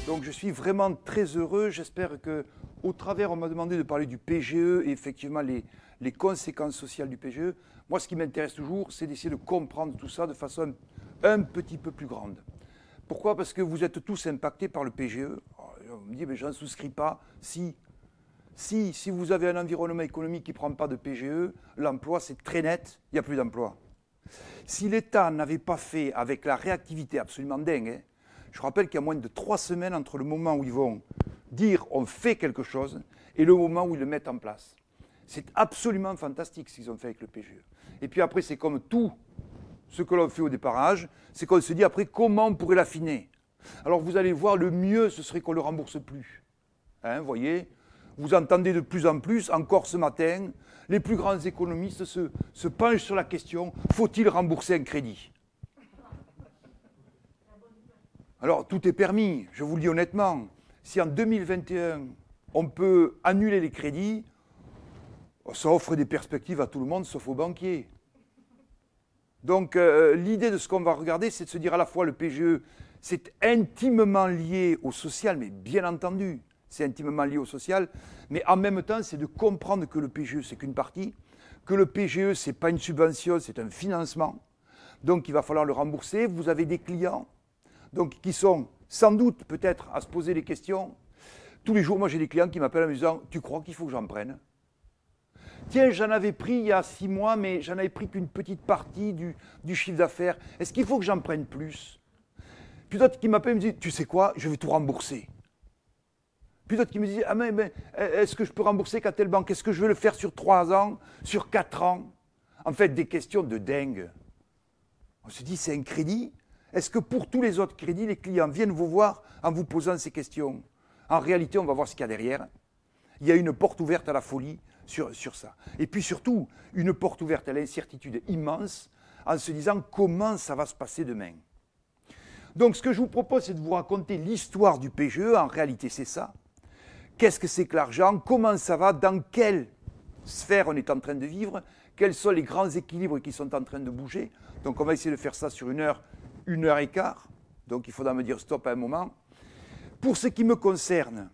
Donc je suis vraiment très heureux. J'espère qu'au travers, on m'a demandé de parler du PGE et effectivement les conséquences sociales du PGE. Moi, ce qui m'intéresse toujours, c'est d'essayer de comprendre tout ça de façon un petit peu plus grande. Pourquoi? Parce que vous êtes tous impactés par le PGE. On me dit, mais je n'en souscris pas. Si vous avez un environnement économique qui ne prend pas de PGE, l'emploi, c'est très net, il n'y a plus d'emploi. Si l'État n'avait pas fait avec la réactivité absolument dingue, je rappelle qu'il y a moins de 3 semaines entre le moment où ils vont dire on fait quelque chose et le moment où ils le mettent en place. C'est absolument fantastique ce qu'ils ont fait avec le PGE. Et puis après, c'est comme tout ce que l'on fait au départage, c'est qu'on se dit après comment on pourrait l'affiner. Alors vous allez voir, le mieux, ce serait qu'on ne le rembourse plus. Vous voyez, vous entendez de plus en plus, encore ce matin, les plus grands économistes se penchent sur la question, faut-il rembourser un crédit? Alors, tout est permis, je vous le dis honnêtement. Si en 2021, on peut annuler les crédits, ça offre des perspectives à tout le monde, sauf aux banquiers. Donc, l'idée de ce qu'on va regarder, c'est de se dire à la fois le PGE, c'est intimement lié au social, mais bien entendu, c'est intimement lié au social, mais en même temps, c'est de comprendre que le PGE, c'est qu'une partie, que le PGE, ce n'est pas une subvention, c'est un financement. Donc, il va falloir le rembourser. Vous avez des clients donc, qui sont sans doute peut-être à se poser des questions. Tous les jours, moi, j'ai des clients qui m'appellent en me disant « Tu crois qu'il faut que j'en prenne ?» Tiens, j'en avais pris il y a 6 mois, mais j'en avais pris qu'une petite partie du chiffre d'affaires. Est-ce qu'il faut que j'en prenne plus? Puis d'autres qui m'appellent et me disent « Tu sais quoi, je vais tout rembourser. » Puis d'autres qui me disent « Ah mais est-ce que je peux rembourser qu'à telle banque? Est-ce que je vais le faire sur 3 ans, sur 4 ans ?» En fait, des questions de dingue. On se dit « C'est un crédit ?» Est-ce que pour tous les autres crédits, les clients viennent vous voir en vous posant ces questions? En réalité, on va voir ce qu'il y a derrière. Il y a une porte ouverte à la folie sur ça. Et puis surtout, une porte ouverte à l'incertitude immense en se disant comment ça va se passer demain. Donc ce que je vous propose, c'est de vous raconter l'histoire du PGE. En réalité, c'est ça. Qu'est-ce que c'est que l'argent? Comment ça va? Dans quelle sphère on est en train de vivre? Quels sont les grands équilibres qui sont en train de bouger? Donc on va essayer de faire ça sur 1 heure et quart, donc il faudra me dire stop à un moment. Pour ce qui me concerne,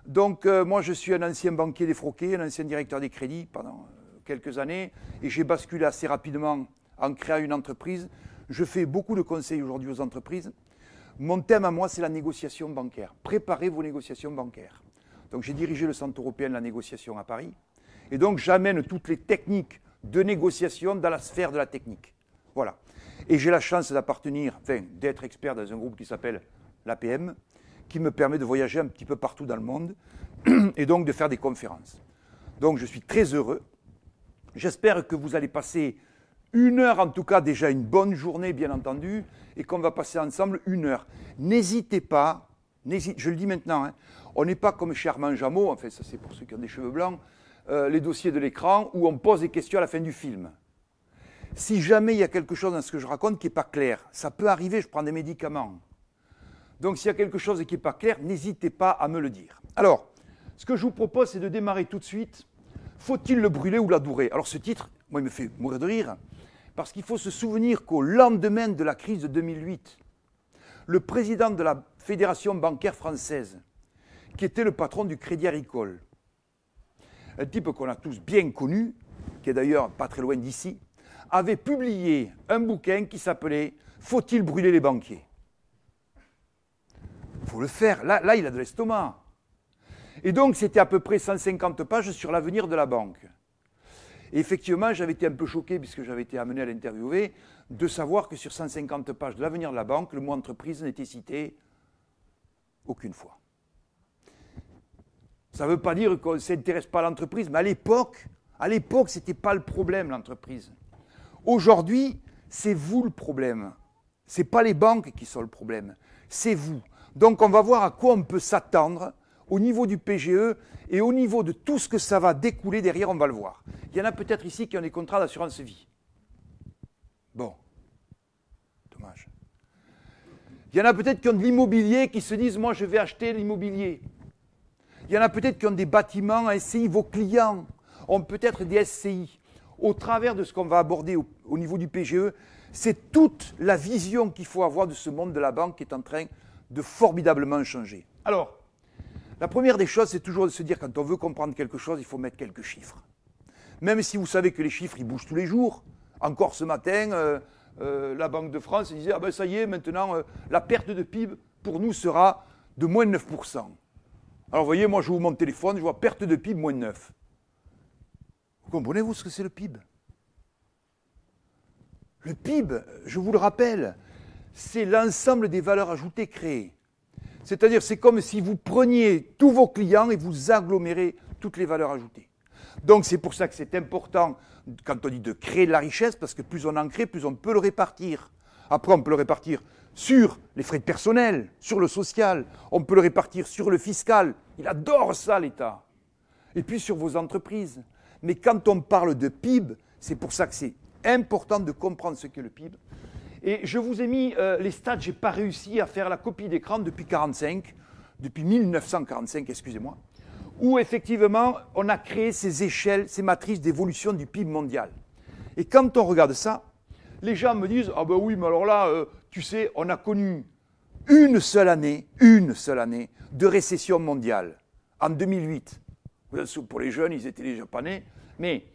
donc moi je suis un ancien banquier défroqué, un ancien directeur des crédits pendant quelques années, et j'ai basculé assez rapidement en créant une entreprise. Je fais beaucoup de conseils aujourd'hui aux entreprises. Mon thème à moi, c'est la négociation bancaire. Préparez vos négociations bancaires. Donc j'ai dirigé le Centre européen de la négociation à Paris, et donc j'amène toutes les techniques de négociation dans la sphère de la technique. Voilà. Et j'ai la chance d'appartenir, d'être expert dans un groupe qui s'appelle l'APM, qui me permet de voyager un petit peu partout dans le monde et donc de faire des conférences. Donc je suis très heureux. J'espère que vous allez passer 1 heure, en tout cas déjà une bonne journée bien entendu, et qu'on va passer ensemble 1 heure. N'hésitez pas, je le dis maintenant, on n'est pas comme chez Armand Jameau, en fait ça c'est pour ceux qui ont des cheveux blancs, les dossiers de l'écran où on pose des questions à la fin du film. Si jamais il y a quelque chose dans ce que je raconte qui n'est pas clair, ça peut arriver, je prends des médicaments. Donc s'il y a quelque chose qui n'est pas clair, n'hésitez pas à me le dire. Alors, ce que je vous propose, c'est de démarrer tout de suite. Faut-il le brûler ou l'adourer? Alors ce titre, moi, il me fait mourir de rire, parce qu'il faut se souvenir qu'au lendemain de la crise de 2008, le président de la Fédération bancaire française, qui était le patron du Crédit Agricole, un type qu'on a tous bien connu, qui est d'ailleurs pas très loin d'ici, avait publié un bouquin qui s'appelait « Faut-il brûler les banquiers ?» Il faut le faire. Là, il a de l'estomac. Et donc, c'était à peu près 150 pages sur l'avenir de la banque. Et effectivement, j'avais été un peu choqué, puisque j'avais été amené à l'interviewer, de savoir que sur 150 pages de l'avenir de la banque, le mot entreprise n'était cité aucune fois. Ça ne veut pas dire qu'on ne s'intéresse pas à l'entreprise, mais à l'époque, ce n'était pas le problème, l'entreprise. Aujourd'hui, c'est vous le problème. Ce n'est pas les banques qui sont le problème, c'est vous. Donc on va voir à quoi on peut s'attendre au niveau du PGE et au niveau de tout ce que ça va découler derrière, on va le voir. Il y en a peut-être ici qui ont des contrats d'assurance vie. Bon, dommage. Il y en a peut-être qui ont de l'immobilier, qui se disent « moi je vais acheter l'immobilier ». Il y en a peut-être qui ont des bâtiments, un SCI, vos clients ont peut-être des SCI. Au travers de ce qu'on va aborder au niveau du PGE, c'est toute la vision qu'il faut avoir de ce monde de la banque qui est en train de formidablement changer. Alors, la première des choses, c'est toujours de se dire, quand on veut comprendre quelque chose, il faut mettre quelques chiffres. Même si vous savez que les chiffres, ils bougent tous les jours. Encore ce matin, la Banque de France disait, ah ben ça y est, maintenant, la perte de PIB, pour nous, sera de moins de 9%. Alors, vous voyez, moi, je ouvre mon téléphone, je vois perte de PIB, moins de 9. Vous comprenez-vous ce que c'est le PIB? Le PIB, je vous le rappelle, c'est l'ensemble des valeurs ajoutées créées. C'est-à-dire, c'est comme si vous preniez tous vos clients et vous agglomérez toutes les valeurs ajoutées. Donc, c'est pour ça que c'est important, quand on dit de créer de la richesse, parce que plus on en crée, plus on peut le répartir. Après, on peut le répartir sur les frais de personnel, sur le social, on peut le répartir sur le fiscal. Il adore ça, l'État. Et puis sur vos entreprises. Mais quand on parle de PIB, c'est pour ça que c'est important de comprendre ce qu'est le PIB. Et je vous ai mis les stats, je n'ai pas réussi à faire la copie d'écran depuis 1945, excusez-moi, où effectivement on a créé ces échelles, ces matrices d'évolution du PIB mondial. Et quand on regarde ça, les gens me disent « Ah ben oui, mais alors là, tu sais, on a connu une seule année de récession mondiale, en 2008. » Pour les jeunes, ils étaient déjà pas nés, mais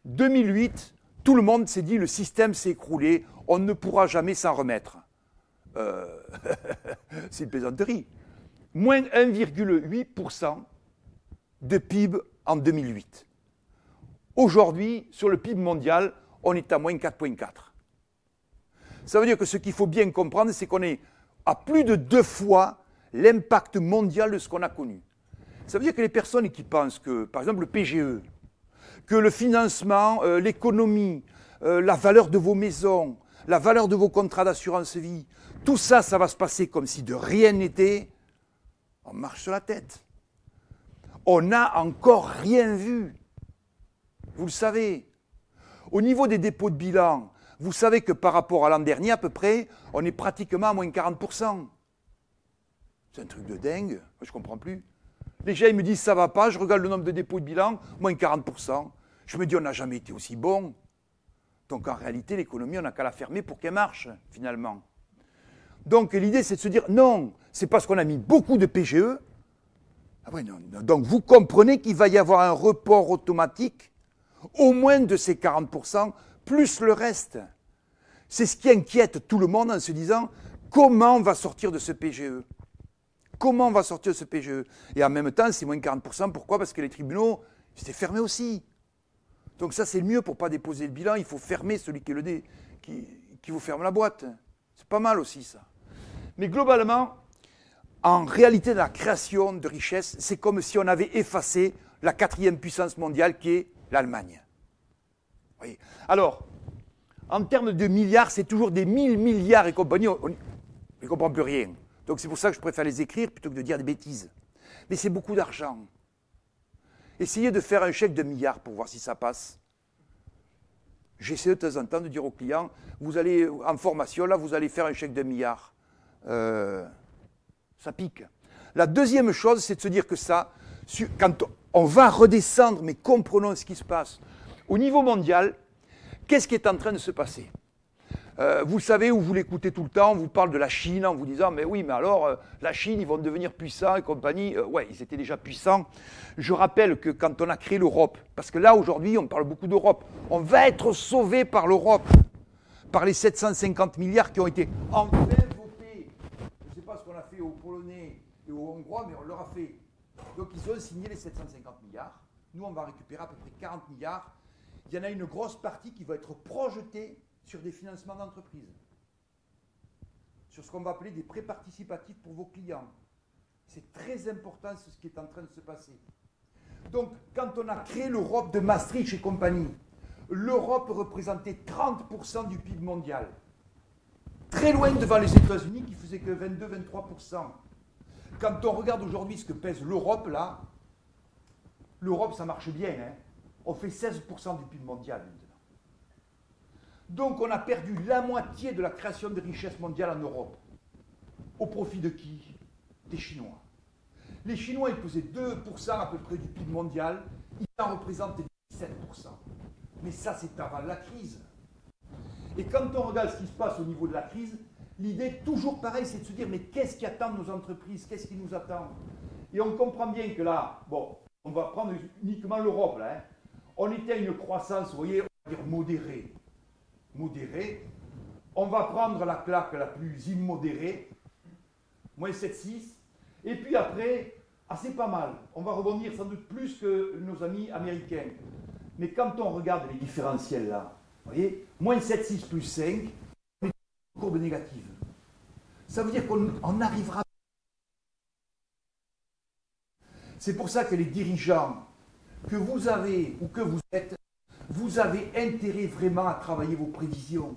2008, tout le monde s'est dit, le système s'est écroulé, on ne pourra jamais s'en remettre. C'est une plaisanterie. Moins 1,8% de PIB en 2008. Aujourd'hui, sur le PIB mondial, on est à moins 4,4. Ça veut dire que ce qu'il faut bien comprendre, c'est qu'on est à plus de 2 fois l'impact mondial de ce qu'on a connu. Ça veut dire que les personnes qui pensent que, par exemple, le PGE, que le financement, l'économie, la valeur de vos maisons, la valeur de vos contrats d'assurance vie, tout ça, ça va se passer comme si de rien n'était, on marche sur la tête. On n'a encore rien vu. Vous le savez. Au niveau des dépôts de bilan, vous savez que par rapport à l'an dernier, à peu près, on est pratiquement à moins 40%. C'est un truc de dingue, moi, je ne comprends plus. Les gens ils me disent ça ne va pas, je regarde le nombre de dépôts de bilan, moins 40%. Je me dis on n'a jamais été aussi bon. Donc en réalité, l'économie, on n'a qu'à la fermer pour qu'elle marche, finalement. Donc l'idée, c'est de se dire non, c'est parce qu'on a mis beaucoup de PGE. Ah ouais, non, non. Donc vous comprenez qu'il va y avoir un report automatique, au moins de ces 40%, plus le reste. C'est ce qui inquiète tout le monde en se disant comment on va sortir de ce PGE. Comment on va sortir de ce PGE? Et en même temps, c'est moins 40%. Pourquoi? Parce que les tribunaux, c'était fermé aussi. Donc ça, c'est le mieux pour ne pas déposer le bilan. Il faut fermer celui qui vous ferme la boîte. C'est pas mal aussi, ça. Mais globalement, en réalité, la création de richesse, c'est comme si on avait effacé la 4e puissance mondiale qui est l'Allemagne. Alors, en termes de milliards, c'est toujours des 1000 milliards et compagnie. On ne comprend plus rien. Donc c'est pour ça que je préfère les écrire plutôt que de dire des bêtises. Mais c'est beaucoup d'argent. Essayez de faire un chèque de milliards pour voir si ça passe. J'essaie de temps en temps de dire aux clients, vous allez en formation, là, vous allez faire un chèque de milliards. Ça pique. La deuxième chose, c'est de se dire que ça, quand on va redescendre, mais comprenons ce qui se passe. Au niveau mondial, qu'est-ce qui est en train de se passer? Vous savez, où vous l'écoutez tout le temps, on vous parle de la Chine en vous disant « mais oui, mais alors, la Chine, ils vont devenir puissants et compagnie. » Ouais, ils étaient déjà puissants. Je rappelle que quand on a créé l'Europe, parce que là, aujourd'hui, on parle beaucoup d'Europe, on va être sauvé par l'Europe, par les 750 milliards qui ont été enfin votés. Je ne sais pas ce qu'on a fait aux Polonais et aux Hongrois, mais on leur a fait. Donc, ils ont signé les 750 milliards. Nous, on va récupérer à peu près 40 milliards. Il y en a une grosse partie qui va être projetée sur des financements d'entreprise, sur ce qu'on va appeler des prêts participatifs pour vos clients. C'est très important ce qui est en train de se passer. Donc, quand on a créé l'Europe de Maastricht et compagnie, l'Europe représentait 30% du PIB mondial. Très loin devant les États-Unis qui faisaient que 22-23%. Quand on regarde aujourd'hui ce que pèse l'Europe, là, l'Europe, ça marche bien. Hein. On fait 16% du PIB mondial maintenant. Donc on a perdu la moitié de la création de richesse mondiale en Europe. Au profit de qui? Des Chinois. Les Chinois, ils faisaient 2% à peu près du PIB mondial, ils en représentaient 17%. Mais ça, c'est avant la crise. Et quand on regarde ce qui se passe au niveau de la crise, l'idée, toujours pareil, c'est de se dire, mais qu'est-ce qui attend nos entreprises? Qu'est-ce qui nous attend? Et on comprend bien que là, bon, on va prendre uniquement l'Europe, là. Hein. On était à une croissance, vous voyez, on va dire modérée. Modérée. On va prendre la claque la plus immodérée, moins 7,6. Et puis après, c'est pas mal. On va rebondir sans doute plus que nos amis américains. Mais quand on regarde les différentiels là, vous voyez, moins 7,6 plus 5, on est en courbe négative. Ça veut dire qu'on arrivera. C'est pour ça que les dirigeants que vous avez ou que vous êtes, vous avez intérêt vraiment à travailler vos prévisions.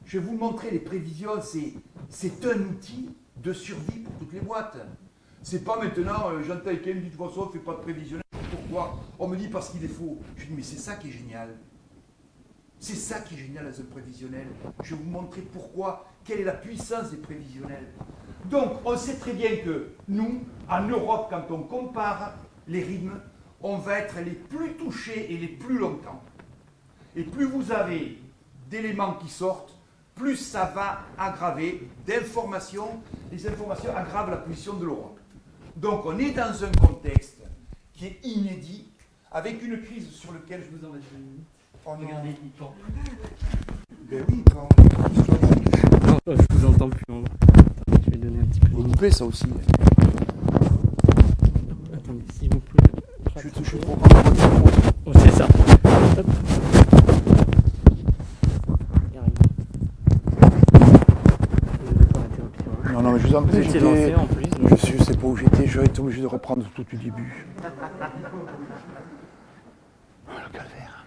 Je vais vous montrer, les prévisions, c'est un outil de survie pour toutes les boîtes. C'est pas maintenant, j'entends quelqu'un me dit de toute façon, on ne fait pas de prévisionnel. Pourquoi? On me dit parce qu'il est faux. Je dis, mais c'est ça qui est génial. C'est ça qui est génial dans un prévisionnel. Je vais vous montrer pourquoi, quelle est la puissance des prévisionnels. Donc, on sait très bien que nous, en Europe, quand on compare les rythmes, on va être les plus touchés et les plus longtemps. Et plus vous avez d'éléments qui sortent, plus ça va aggraver d'informations. Les informations aggravent la position de l'Europe. Donc, on est dans un contexte qui est inédit, avec une crise sur laquelle je vous en ai dit. Regardez, il tombe. Ben oui, quand... Non, je vous entends plus. Attendez, je vais donner un petit peu. Vous me plaît ça aussi. Attendez, s'il vous plaît. Je vais toucher pour Oh, c'est ça. Hop. Non, non, mais je vous en prie, Vous étiez lancé en plus. Donc... Je sais pas où j'étais, j'aurais été obligé de reprendre tout du début. Oh, le calvaire.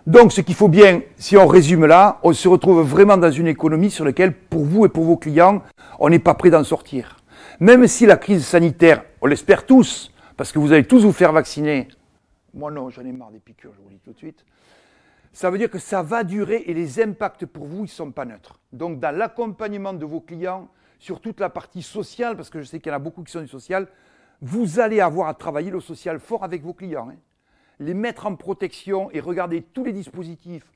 Donc, ce qu'il faut bien, si on résume là, on se retrouve vraiment dans une économie sur laquelle, pour vous et pour vos clients, on n'est pas prêt d'en sortir. Même si la crise sanitaire, on l'espère tous, parce que vous allez tous vous faire vacciner. Moi non, j'en ai marre des piqûres, je vous le dis tout de suite. Ça veut dire que ça va durer et les impacts pour vous, ils ne sont pas neutres. Donc, dans l'accompagnement de vos clients, sur toute la partie sociale, parce que je sais qu'il y en a beaucoup qui sont du social, vous allez avoir à travailler le social fort avec vos clients. Hein. Les mettre en protection et regarder tous les dispositifs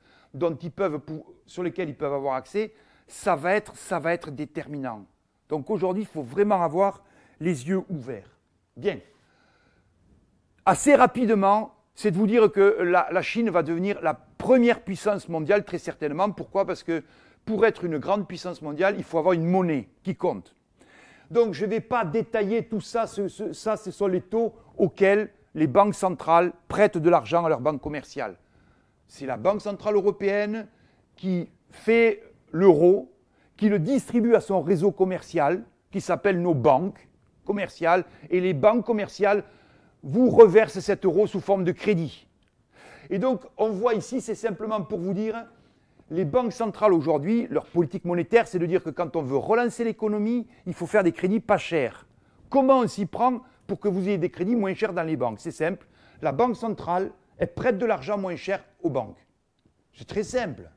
sur lesquels ils peuvent avoir accès, ça va être déterminant. Donc aujourd'hui, il faut vraiment avoir les yeux ouverts. Bien. Assez rapidement, c'est de vous dire que la Chine va devenir la première puissance mondiale, très certainement. Pourquoi? Parce que pour être une grande puissance mondiale, il faut avoir une monnaie qui compte. Donc je ne vais pas détailler tout ça. Ce sont les taux auxquels les banques centrales prêtent de l'argent à leurs banques commerciales. C'est la Banque centrale européenne qui fait l'euro, qui le distribue à son réseau commercial, qui s'appelle nos banques commerciales, et les banques commerciales vous reversent cet euro sous forme de crédit. Et donc, on voit ici, c'est simplement pour vous dire, les banques centrales aujourd'hui, leur politique monétaire, c'est de dire que quand on veut relancer l'économie, il faut faire des crédits pas chers. Comment on s'y prend pour que vous ayez des crédits moins chers dans les banques? C'est simple, la banque centrale, elle prête de l'argent moins cher aux banques. C'est très simple.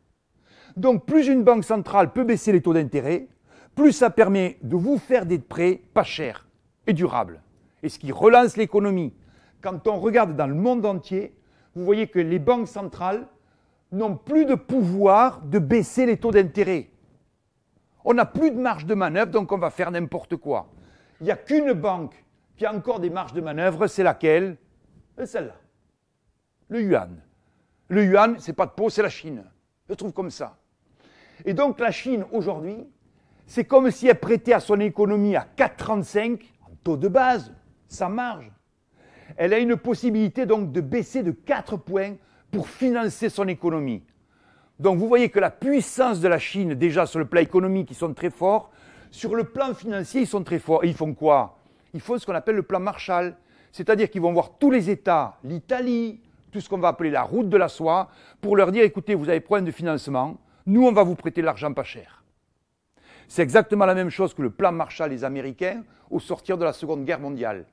Donc, plus une banque centrale peut baisser les taux d'intérêt, plus ça permet de vous faire des prêts pas chers et durables. Et ce qui relance l'économie. Quand on regarde dans le monde entier, vous voyez que les banques centrales n'ont plus de pouvoir de baisser les taux d'intérêt. On n'a plus de marge de manœuvre, donc on va faire n'importe quoi. Il n'y a qu'une banque qui a encore des marges de manœuvre, c'est laquelle? Celle-là. Le yuan. Le yuan, c'est pas de peau, c'est la Chine. Je trouve comme ça. Et donc la Chine, aujourd'hui, c'est comme si elle prêtait à son économie à 4,35 en taux de base, sa marge. Elle a une possibilité donc de baisser de 4 points pour financer son économie. Donc vous voyez que la puissance de la Chine, déjà sur le plan économique, ils sont très forts. Sur le plan financier, ils sont très forts. Et ils font quoi? Ils font ce qu'on appelle le plan Marshall. C'est-à-dire qu'ils vont voir tous les États, l'Italie, tout ce qu'on va appeler la route de la soie, pour leur dire, écoutez, vous avez problème de financement, nous on va vous prêter l'argent pas cher. C'est exactement la même chose que le plan Marshall des Américains au sortir de la Seconde Guerre mondiale.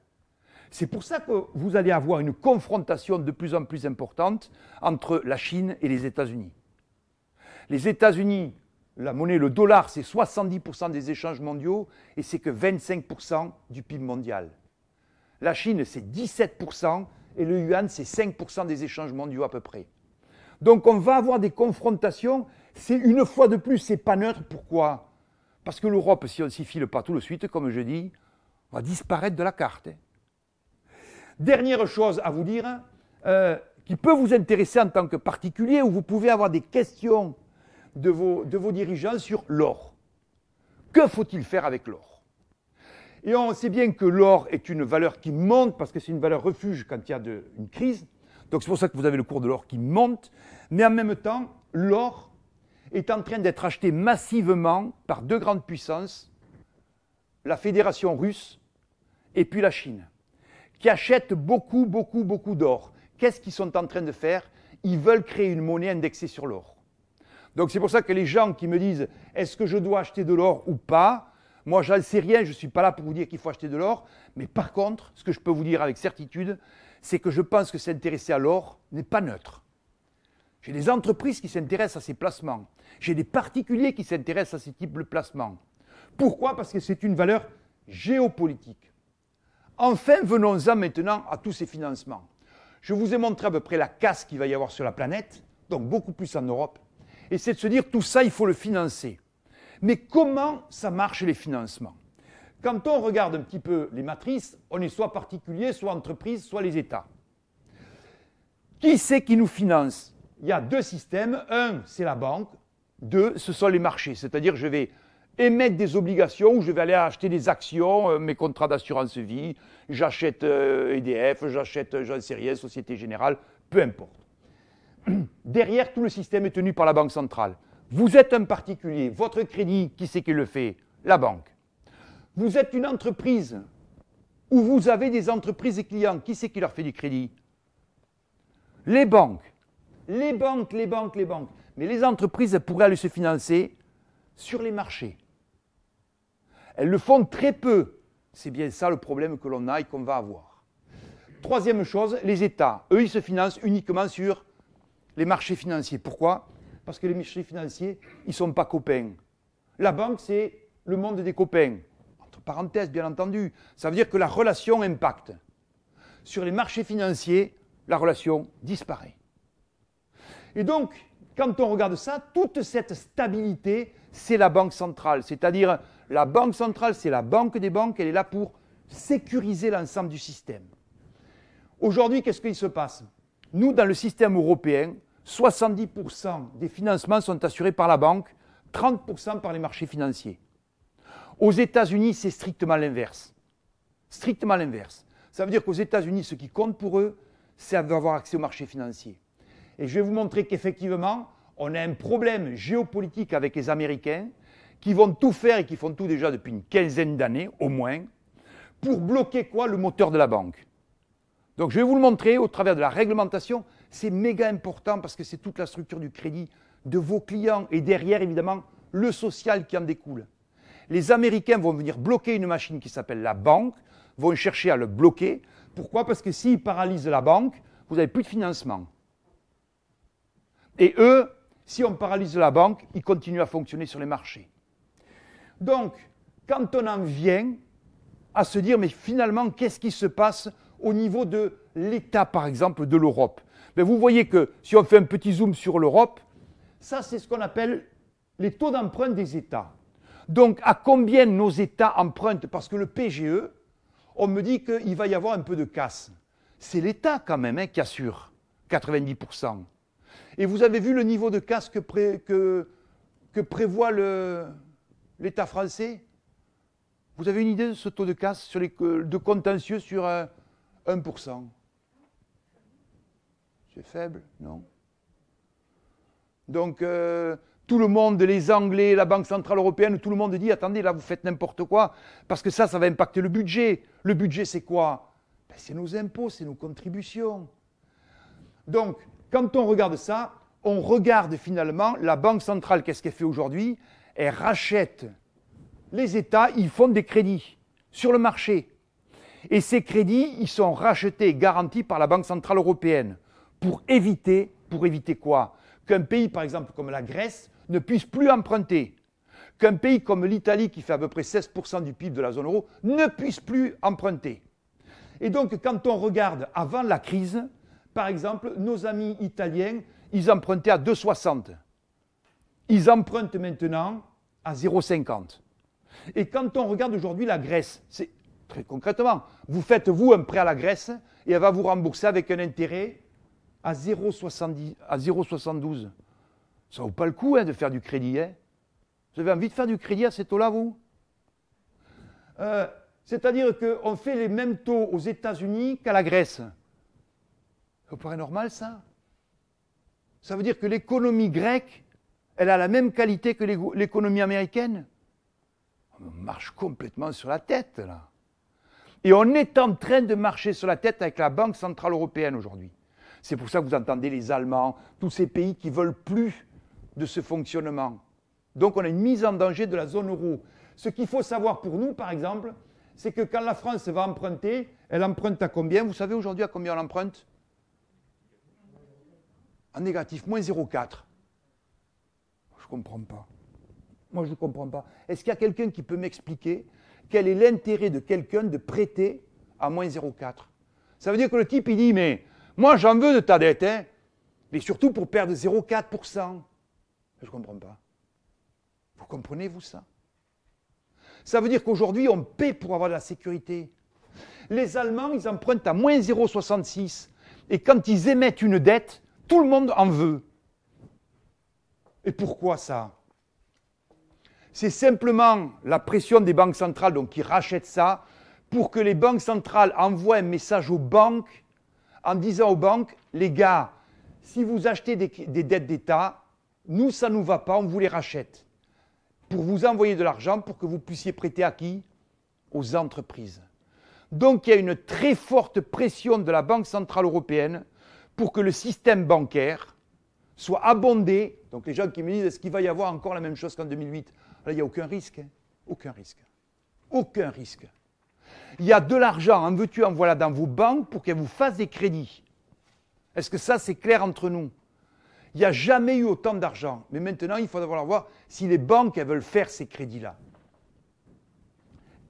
C'est pour ça que vous allez avoir une confrontation de plus en plus importante entre la Chine et les États-Unis. Les États-Unis, la monnaie, le dollar, c'est 70% des échanges mondiaux et c'est que 25% du PIB mondial. La Chine, c'est 17% et le yuan, c'est 5% des échanges mondiaux à peu près. Donc on va avoir des confrontations C'est une fois de plus, c'est pas neutre. Pourquoi? Parce que l'Europe, si on ne s'y file pas tout de suite, comme je dis, va disparaître de la carte. Dernière chose à vous dire, qui peut vous intéresser en tant que particulier, où vous pouvez avoir des questions de vos dirigeants sur l'or. Que faut-il faire avec l'or? Et on sait bien que l'or est une valeur qui monte, parce que c'est une valeur refuge quand il y a une crise. Donc c'est pour ça que vous avez le cours de l'or qui monte. Mais en même temps, l'or est en train d'être acheté massivement par deux grandes puissances, la Fédération russe et puis la Chine, qui achètent beaucoup d'or. Qu'est-ce qu'ils sont en train de faire? Ils veulent créer une monnaie indexée sur l'or. Donc c'est pour ça que les gens qui me disent « est-ce que je dois acheter de l'or ou pas ?» Moi, je n'en sais rien, je ne suis pas là pour vous dire qu'il faut acheter de l'or. Mais par contre, ce que je peux vous dire avec certitude, c'est que je pense que s'intéresser à l'or n'est pas neutre. J'ai des entreprises qui s'intéressent à ces placements. J'ai des particuliers qui s'intéressent à ces types de placements. Pourquoi? Parce que c'est une valeur géopolitique. Enfin, venons-en maintenant à tous ces financements. Je vous ai montré à peu près la casse qu'il va y avoir sur la planète, donc beaucoup plus en Europe. Et c'est de se dire, tout ça, il faut le financer. Mais comment ça marche les financements? Quand on regarde un petit peu les matrices, on est soit particulier, soit entreprise, soit les États. Qui c'est qui nous finance? Il y a deux systèmes. Un, c'est la banque. Deux, ce sont les marchés. C'est-à-dire, je vais émettre des obligations, je vais aller acheter des actions, mes contrats d'assurance vie, j'achète EDF, j'achète, j'en sais rien, Société Générale, peu importe. Derrière, tout le système est tenu par la Banque centrale. Vous êtes un particulier, votre crédit, qui c'est qui le fait? La banque. Vous êtes une entreprise où vous avez des entreprises et clients, qui c'est qui leur fait du crédit? Les banques. Les banques. Mais les entreprises, elles pourraient aller se financer sur les marchés. Elles le font très peu. C'est bien ça le problème que l'on a et qu'on va avoir. Troisième chose, les États. Eux, ils se financent uniquement sur les marchés financiers. Pourquoi? Parce que les marchés financiers, ils ne sont pas copains. La banque, c'est le monde des copains. Entre parenthèses, bien entendu. Ça veut dire que la relation impacte. Sur les marchés financiers, la relation disparaît. Et donc, quand on regarde ça, toute cette stabilité, c'est la banque centrale. C'est-à-dire, la banque centrale, c'est la banque des banques, elle est là pour sécuriser l'ensemble du système. Aujourd'hui, qu'est-ce qui se passe? Nous, dans le système européen, 70% des financements sont assurés par la banque, 30% par les marchés financiers. Aux États-Unis, c'est strictement l'inverse. Strictement l'inverse. Ça veut dire qu'aux États-Unis, ce qui compte pour eux, c'est d'avoir accès aux marchés financiers. Et je vais vous montrer qu'effectivement, on a un problème géopolitique avec les Américains qui vont tout faire et qui font tout déjà depuis une quinzaine d'années, au moins, pour bloquer quoi? Le moteur de la banque. Donc je vais vous le montrer au travers de la réglementation. C'est méga important parce que c'est toute la structure du crédit de vos clients et derrière, évidemment, le social qui en découle. Les Américains vont venir bloquer une machine qui s'appelle la banque, vont chercher à le bloquer. Pourquoi? Parce que s'ils paralysent la banque, vous n'avez plus de financement. Et eux, si on paralyse la banque, ils continuent à fonctionner sur les marchés. Donc, quand on en vient à se dire, mais finalement, qu'est-ce qui se passe au niveau de l'État, par exemple, de l'Europe? Ben, vous voyez que si on fait un petit zoom sur l'Europe, ça, c'est ce qu'on appelle les taux d'emprunt des États. Donc, à combien nos États empruntent? Parce que le PGE, on me dit qu'il va y avoir un peu de casse. C'est l'État, quand même, qui assure 90%. Et vous avez vu le niveau de casse que prévoit l'État français? Vous avez une idée de ce taux de casse de contentieux sur 1%? C'est faible, non? Donc, tout le monde, les Anglais, la Banque Centrale Européenne, tout le monde dit, attendez, là, vous faites n'importe quoi, parce que ça va impacter le budget. Le budget, c'est quoi? Ben, c'est nos impôts, c'est nos contributions. Donc, quand on regarde ça, on regarde finalement la Banque Centrale, qu'est-ce qu'elle fait aujourd'hui? Elle rachète les États, ils font des crédits sur le marché. Et ces crédits, ils sont rachetés et garantis par la Banque Centrale Européenne pour éviter quoi? Qu'un pays, par exemple, comme la Grèce, ne puisse plus emprunter. Qu'un pays comme l'Italie, qui fait à peu près 16% du PIB de la zone euro, ne puisse plus emprunter. Et donc, quand on regarde avant la crise, par exemple, nos amis italiens, ils empruntaient à 2,60. ils empruntent maintenant à 0,50. Et quand on regarde aujourd'hui la Grèce, c'est très concrètement, vous faites vous un prêt à la Grèce et elle va vous rembourser avec un intérêt à 0,72. Ça ne vaut pas le coup de faire du crédit. Vous avez envie de faire du crédit à ces taux-là, vous C'est-à-dire qu'on fait les mêmes taux aux États-Unis qu'à la Grèce. Ça vous paraît normal, ça? Ça veut dire que l'économie grecque, elle a la même qualité que l'économie américaine? On marche complètement sur la tête, là. Et on est en train de marcher sur la tête avec la Banque Centrale Européenne aujourd'hui. C'est pour ça que vous entendez les Allemands, tous ces pays qui ne veulent plus de ce fonctionnement. Donc on a une mise en danger de la zone euro. Ce qu'il faut savoir pour nous, par exemple, c'est que quand la France va emprunter, elle emprunte à combien? Vous savez aujourd'hui à combien elle emprunte? En négatif, moins 0,4. Je ne comprends pas. Moi, je ne comprends pas. Est-ce qu'il y a quelqu'un qui peut m'expliquer quel est l'intérêt de quelqu'un de prêter à moins 0,4? Ça veut dire que le type, il dit, mais moi, j'en veux de ta dette, mais surtout pour perdre 0,4%. Je ne comprends pas. Vous comprenez, vous, ça? Ça veut dire qu'aujourd'hui, on paie pour avoir de la sécurité. Les Allemands, ils empruntent à moins 0,66. Et quand ils émettent une dette, tout le monde en veut. Et pourquoi ça? C'est simplement la pression des banques centrales donc, qui rachètent ça pour que les banques centrales envoient un message aux banques en disant aux banques, les gars, si vous achetez des dettes d'État, nous, ça ne nous va pas, on vous les rachète. Pour vous envoyer de l'argent pour que vous puissiez prêter à qui? Aux entreprises. Donc il y a une très forte pression de la Banque Centrale Européenne pour que le système bancaire soit abondé. Donc les gens qui me disent, est-ce qu'il va y avoir encore la même chose qu'en 2008? Là, il n'y a aucun risque. Aucun risque. Aucun risque. Il y a de l'argent, en veux-tu, en voilà, dans vos banques pour qu'elles vous fassent des crédits. Est-ce que ça, c'est clair entre nous? Il n'y a jamais eu autant d'argent. Mais maintenant, il faudra voir si les banques elles veulent faire ces crédits-là.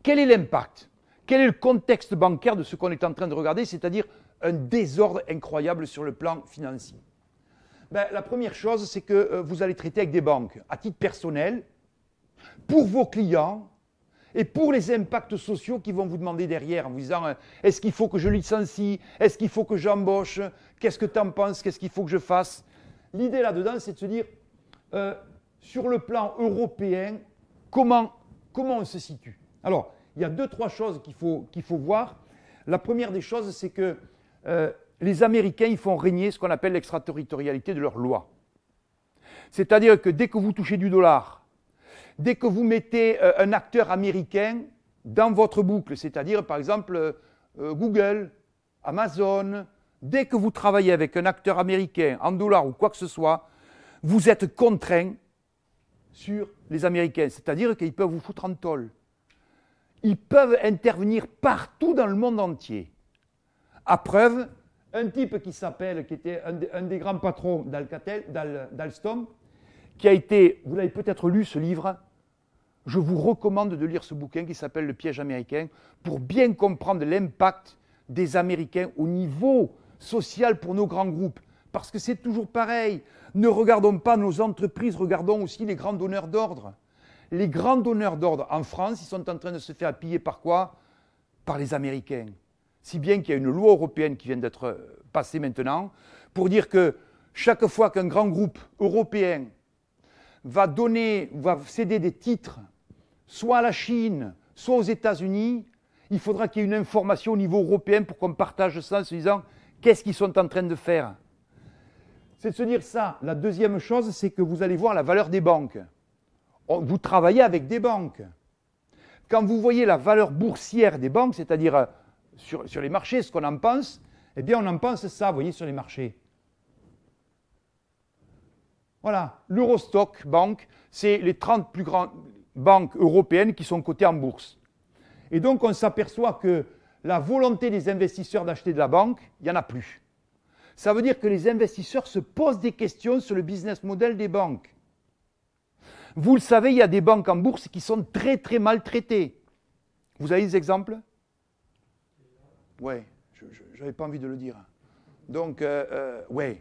Quel est l'impact? Quel est le contexte bancaire de ce qu'on est en train de regarder, c'est-à-dire un désordre incroyable sur le plan financier? La première chose, c'est que vous allez traiter avec des banques à titre personnel, pour vos clients et pour les impacts sociaux qu'ils vont vous demander derrière en vous disant est-ce qu'il faut que je licencie? Est-ce qu'il faut que j'embauche? Qu'est-ce que tu en penses? Qu'est-ce qu'il faut que je fasse? L'idée là-dedans, c'est de se dire sur le plan européen, comment on se situe? Alors, il y a deux, trois choses qu'il faut voir. La première des choses, c'est que les Américains ils font régner ce qu'on appelle l'extraterritorialité de leurs lois. C'est-à-dire que dès que vous touchez du dollar, dès que vous mettez un acteur américain dans votre boucle, c'est-à-dire par exemple Google, Amazon, dès que vous travaillez avec un acteur américain en dollars ou quoi que ce soit, vous êtes contraint sur les Américains, c'est-à-dire qu'ils peuvent vous foutre en tôle. Ils peuvent intervenir partout dans le monde entier. À preuve, un type qui était un des grands patrons d'Alstom, qui a été, vous l'avez peut-être lu ce livre, je vous recommande de lire ce bouquin qui s'appelle Le piège américain pour bien comprendre l'impact des Américains au niveau social pour nos grands groupes. Parce que c'est toujours pareil, ne regardons pas nos entreprises, regardons aussi les grands donneurs d'ordre. Les grands donneurs d'ordre en France, ils sont en train de se faire piller par quoi? Par les Américains. Si bien qu'il y a une loi européenne qui vient d'être passée maintenant pour dire que chaque fois qu'un grand groupe européen va céder des titres soit à la Chine, soit aux États-Unis, il faudra qu'il y ait une information au niveau européen pour qu'on partage ça en se disant qu'est-ce qu'ils sont en train de faire. C'est de se dire ça. La deuxième chose, c'est que vous allez voir la valeur des banques. Vous travaillez avec des banques. Quand vous voyez la valeur boursière des banques, c'est-à-dire sur les marchés, ce qu'on en pense, eh bien on en pense ça, vous voyez, sur les marchés. Voilà, l'Eurostock Bank, c'est les 30 plus grandes banques européennes qui sont cotées en bourse. Et donc on s'aperçoit que la volonté des investisseurs d'acheter de la banque, il n'y en a plus. Ça veut dire que les investisseurs se posent des questions sur le business model des banques. Vous le savez, il y a des banques en bourse qui sont très très mal traitées. Vous avez des exemples? Oui, je n'avais pas envie de le dire. Donc, oui.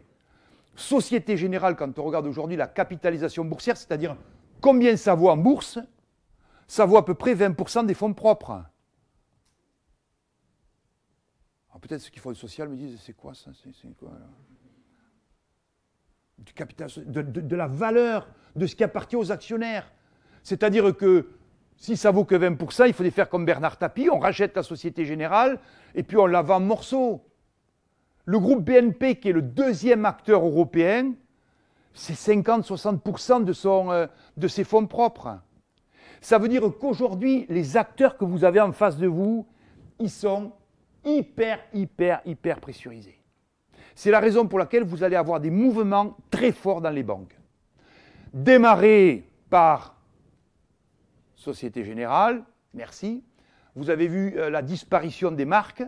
Société Générale, quand on regarde aujourd'hui la capitalisation boursière, c'est-à-dire combien ça vaut en bourse, ça vaut à peu près 20% des fonds propres. Peut-être ceux qui font le social me disent, c'est quoi ça, c'est quoi là? Du capital, de la valeur de ce qui appartient aux actionnaires. C'est-à-dire que si ça vaut que 20%, il faut faire comme Bernard Tapie, on rachète la Société Générale et puis on la vend en morceaux. Le groupe BNP, qui est le deuxième acteur européen, c'est 50-60% de ses fonds propres. Ça veut dire qu'aujourd'hui, les acteurs que vous avez en face de vous, ils sont hyper pressurisés. C'est la raison pour laquelle vous allez avoir des mouvements très forts dans les banques. Démarré par Société Générale, merci. Vous avez vu la disparition des marques.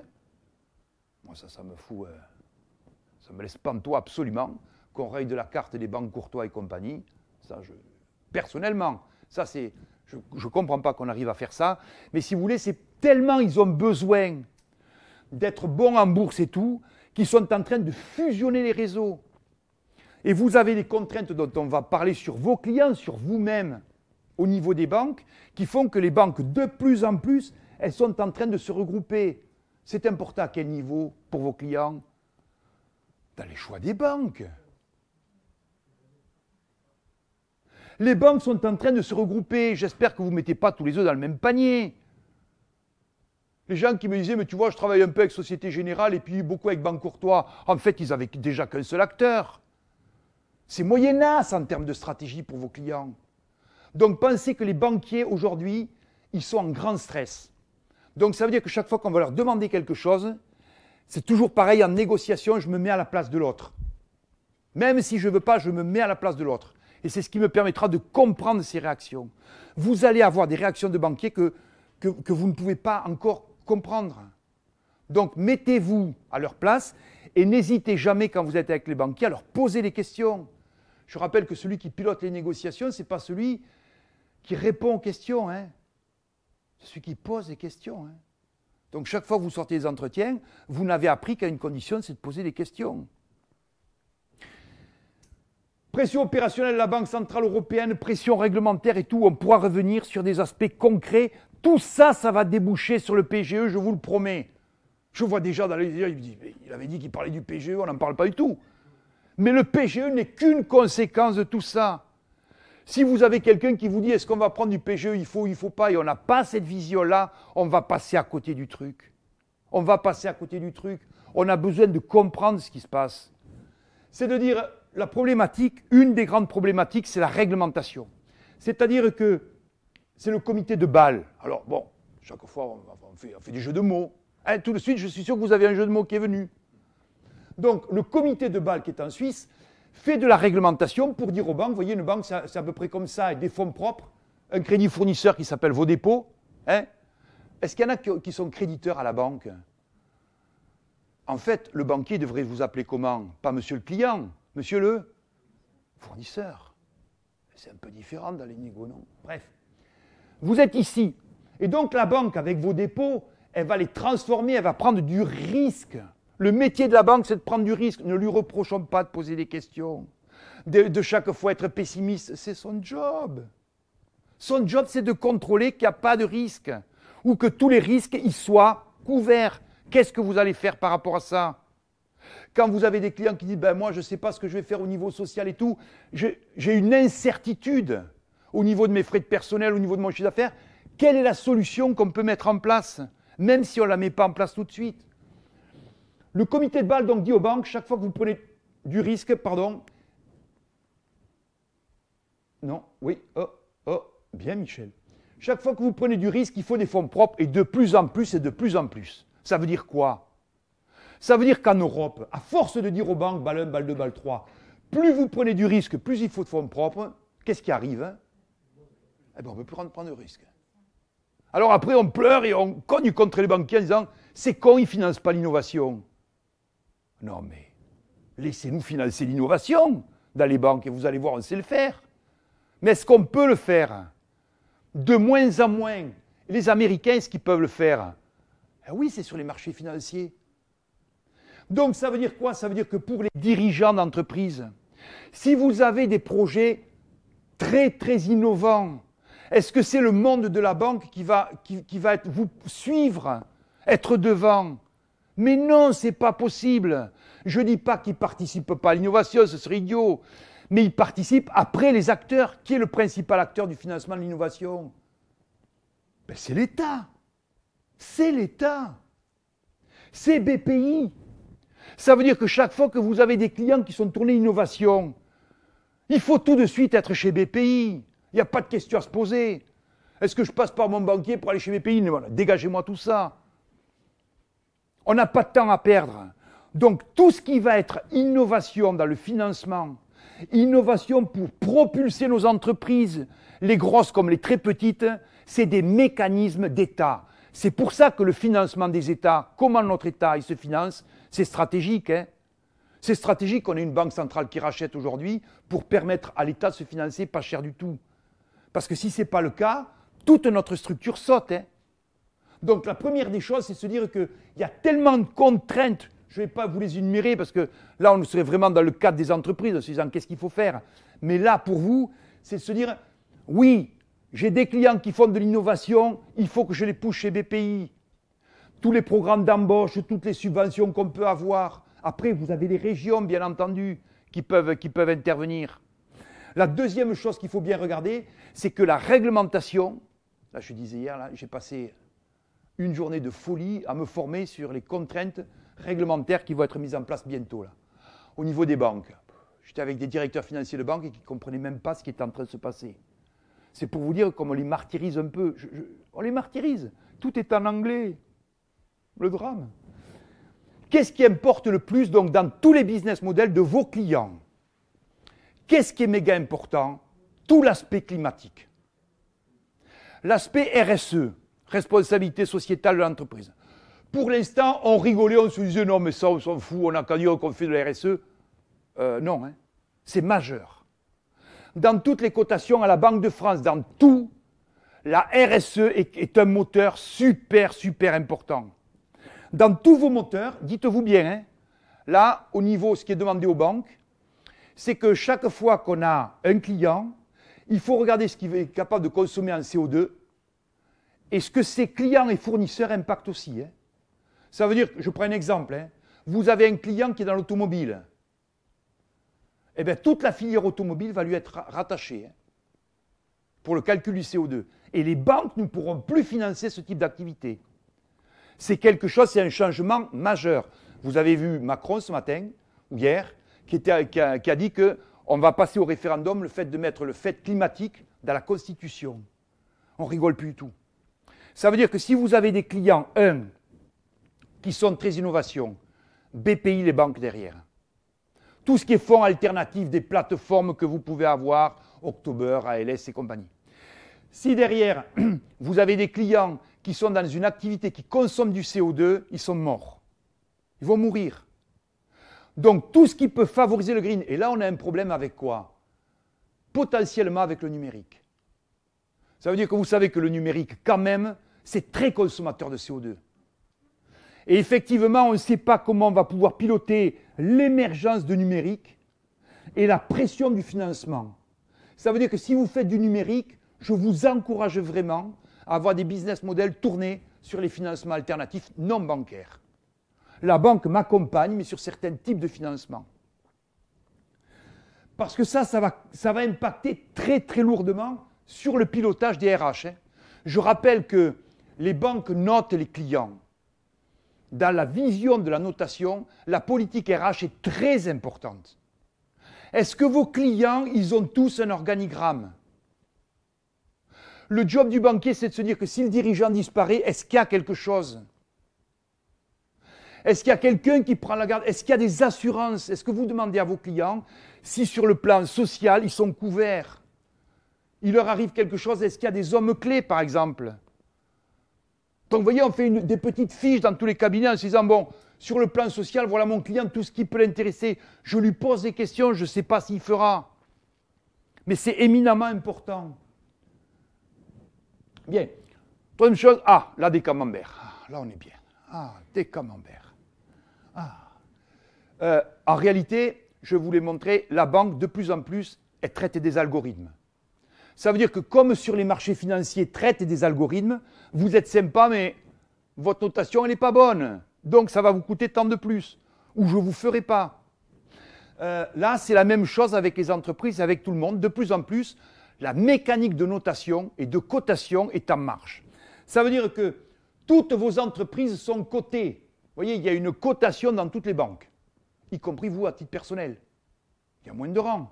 Moi, ça me fout, ça me laisse pantois absolument, qu'on raye de la carte des banques Courtois et compagnie. Ça, personnellement, ça c'est, je ne comprends pas qu'on arrive à faire ça. Mais si vous voulez, c'est tellement ils ont besoin d'être bons en bourse et tout, qu'ils sont en train de fusionner les réseaux. Et vous avez des contraintes dont on va parler sur vos clients, sur vous-même, au niveau des banques, qui font que les banques, de plus en plus, elles sont en train de se regrouper. C'est important à quel niveau pour vos clients? Dans les choix des banques. Les banques sont en train de se regrouper. J'espère que vous ne mettez pas tous les œufs dans le même panier. Les gens qui me disaient, mais tu vois, je travaille un peu avec Société Générale et puis beaucoup avec Banque Courtois. En fait, ils n'avaient déjà qu'un seul acteur. C'est moyennasse en termes de stratégie pour vos clients. Donc, pensez que les banquiers, aujourd'hui, ils sont en grand stress. Donc, ça veut dire que chaque fois qu'on va leur demander quelque chose, c'est toujours pareil en négociation, je me mets à la place de l'autre. Même si je ne veux pas, je me mets à la place de l'autre. Et c'est ce qui me permettra de comprendre ces réactions. Vous allez avoir des réactions de banquiers que vous ne pouvez pas encore comprendre. Donc, mettez-vous à leur place et n'hésitez jamais, quand vous êtes avec les banquiers, à leur poser des questions. Je rappelle que celui qui pilote les négociations, ce n'est pas celui qui répond aux questions. C'est celui qui pose des questions. Donc, chaque fois que vous sortez des entretiens, vous n'avez appris qu'à une condition, c'est de poser des questions. Pression opérationnelle de la Banque Centrale Européenne, pression réglementaire et tout, on pourra revenir sur des aspects concrets. Tout ça, ça va déboucher sur le PGE, je vous le promets. Je vois déjà dans les... Il avait dit qu'il parlait du PGE, on n'en parle pas du tout. Mais le PGE n'est qu'une conséquence de tout ça. Si vous avez quelqu'un qui vous dit, est-ce qu'on va prendre du PGE, il faut pas, et on n'a pas cette vision-là, on va passer à côté du truc. On va passer à côté du truc. On a besoin de comprendre ce qui se passe. C'est de dire, la problématique, une des grandes problématiques, c'est la réglementation. C'est-à-dire que c'est le comité de Bâle. Alors bon, chaque fois, on fait des jeux de mots. Tout de suite, je suis sûr que vous avez un jeu de mots qui est venu. Donc, le comité de Bâle, qui est en Suisse, fait de la réglementation pour dire aux banques, vous voyez, une banque, c'est à peu près comme ça, avec des fonds propres, un crédit fournisseur qui s'appelle vos dépôts. Est-ce qu'il y en a qui sont créditeurs à la banque? En fait, le banquier devrait vous appeler comment? Pas monsieur le client, monsieur le fournisseur. C'est un peu différent dans les négos, non? Bref. Vous êtes ici. Et donc, la banque, avec vos dépôts, elle va les transformer, elle va prendre du risque. Le métier de la banque, c'est de prendre du risque. Ne lui reprochons pas de poser des questions, de chaque fois être pessimiste. C'est son job. Son job, c'est de contrôler qu'il n'y a pas de risque ou que tous les risques y soient couverts. Qu'est-ce que vous allez faire par rapport à ça? Quand vous avez des clients qui disent ben moi, je ne sais pas ce que je vais faire au niveau social et tout, j'ai une incertitude au niveau de mes frais de personnel, au niveau de mon chiffre d'affaires. Quelle est la solution qu'on peut mettre en place, même si on ne la met pas en place tout de suite? Le comité de Bâle donc dit aux banques, chaque fois que vous prenez du risque, bien Michel. Chaque fois que vous prenez du risque, il faut des fonds propres et de plus en plus et de plus en plus. Ça veut dire quoi? Ça veut dire qu'en Europe, à force de dire aux banques, Bâle 1, Bâle 2, Bâle 3, plus vous prenez du risque, plus il faut de fonds propres, qu'est-ce qui arrive? On ne peut plus prendre de risque. Alors après, on pleure et on cogne contre les banquiers en disant, c'est con, ils ne financent pas l'innovation. Non mais, laissez-nous financer l'innovation dans les banques et vous allez voir, on sait le faire. Mais est-ce qu'on peut le faire? De moins en moins. Les Américains, est-ce qu'ils peuvent le faire? Oui, c'est sur les marchés financiers. Donc ça veut dire quoi? Ça veut dire que pour les dirigeants d'entreprise, si vous avez des projets très très innovants, est-ce que c'est le monde de la banque qui va vous suivre, être devant? Mais non, ce n'est pas possible. Je ne dis pas qu'ils ne participent pas à l'innovation, ce serait idiot. Mais ils participent après les acteurs. Qui est le principal acteur du financement de l'innovation? Ben, c'est l'État. C'est l'État. C'est BPI. Ça veut dire que chaque fois que vous avez des clients qui sont tournés innovation, il faut tout de suite être chez BPI. Il n'y a pas de question à se poser. Est-ce que je passe par mon banquier pour aller chez BPI? Voilà, dégagez-moi tout ça. On n'a pas de temps à perdre. Donc tout ce qui va être innovation dans le financement, innovation pour propulser nos entreprises, les grosses comme les très petites, c'est des mécanismes d'État. C'est pour ça que le financement des États, comment notre État il se finance, c'est stratégique. Hein. C'est stratégique qu'on ait une banque centrale qui rachète aujourd'hui pour permettre à l'État de se financer pas cher du tout. Parce que si ce n'est pas le cas, toute notre structure saute. Hein. Donc la première des choses, c'est de se dire qu'il y a tellement de contraintes, je ne vais pas vous les énumérer parce que là, on serait vraiment dans le cadre des entreprises en se disant qu'est-ce qu'il faut faire. Mais là, pour vous, c'est de se dire, oui, j'ai des clients qui font de l'innovation, il faut que je les pousse chez BPI. Tous les programmes d'embauche, toutes les subventions qu'on peut avoir. Après, vous avez les régions, bien entendu, qui peuvent intervenir. La deuxième chose qu'il faut bien regarder, c'est que la réglementation, là je disais hier, j'ai passé une journée de folie à me former sur les contraintes réglementaires qui vont être mises en place bientôt, là, au niveau des banques. J'étais avec des directeurs financiers de banques qui ne comprenaient même pas ce qui était en train de se passer. C'est pour vous dire comme on les martyrise un peu. On les martyrise. Tout est en anglais. Le drame. Qu'est-ce qui importe le plus donc dans tous les business models de vos clients? Qu'est-ce qui est méga important? Tout l'aspect climatique. L'aspect RSE, responsabilité sociétale de l'entreprise. Pour l'instant, on rigolait, on se disait non mais ça on s'en fout, on n'a qu'à dire qu'on fait de la RSE. Non, hein. C'est majeur. Dans toutes les cotations à la Banque de France, dans tout, la RSE est un moteur super important. Dans tous vos moteurs, dites-vous bien, hein, là, au niveau, ce qui est demandé aux banques, c'est que chaque fois qu'on a un client, il faut regarder ce qu'il est capable de consommer en CO2 et ce que ses clients et fournisseurs impactent aussi. Hein. Ça veut dire, je prends un exemple, hein, vous avez un client qui est dans l'automobile, eh bien toute la filière automobile va lui être rattachée hein, pour le calcul du CO2. Et les banques ne pourront plus financer ce type d'activité. C'est quelque chose, c'est un changement majeur. Vous avez vu Macron ce matin, ou hier, qui a dit qu'on va passer au référendum le fait de mettre le fait climatique dans la Constitution. On ne rigole plus du tout. Ça veut dire que si vous avez des clients, qui sont très innovation, BPI, les banques derrière. Tout ce qui est fonds alternatifs, des plateformes que vous pouvez avoir, October, ALS et compagnie. Si derrière, vous avez des clients qui sont dans une activité qui consomme du CO2, ils sont morts. Ils vont mourir. Donc tout ce qui peut favoriser le green, et là on a un problème avec quoi? Potentiellement avec le numérique. Ça veut dire que vous savez que le numérique, quand même, c'est très consommateur de CO2. Et effectivement, on ne sait pas comment on va pouvoir piloter l'émergence de numérique et la pression du financement. Ça veut dire que si vous faites du numérique, je vous encourage vraiment à avoir des business models tournés sur les financements alternatifs non bancaires. La banque m'accompagne, mais sur certains types de financement. Parce que ça va impacter très lourdement sur le pilotage des RH. Hein. Je rappelle que les banques notent les clients. Dans la vision de la notation, la politique RH est très importante. Est-ce que vos clients, ils ont tous un organigramme? Le job du banquier, c'est de se dire que si le dirigeant disparaît, est-ce qu'il y a quelque chose? Est-ce qu'il y a quelqu'un qui prend la garde? Est-ce qu'il y a des assurances? Est-ce que vous demandez à vos clients si sur le plan social, ils sont couverts? Il leur arrive quelque chose, est-ce qu'il y a des hommes clés, par exemple? Donc, vous voyez, on fait des petites fiches dans tous les cabinets en se disant, bon, sur le plan social, voilà mon client, tout ce qui peut l'intéresser. Je lui pose des questions, je ne sais pas s'il fera. Mais c'est éminemment important. Bien. Troisième chose, là, des camemberts. Là, on est bien. Des camemberts. En réalité, je vous l'ai montré, la banque, de plus en plus, elle traite des algorithmes. Ça veut dire que comme sur les marchés financiers traitent des algorithmes, vous êtes sympa, mais votre notation, elle n'est pas bonne. Donc, ça va vous coûter tant de plus. Ou je ne vous ferai pas. Là, c'est la même chose avec les entreprises, avec tout le monde. De plus en plus, la mécanique de notation et de cotation est en marche. Ça veut dire que toutes vos entreprises sont cotées. Vous voyez, il y a une cotation dans toutes les banques, y compris vous à titre personnel. Il y a moins de rangs.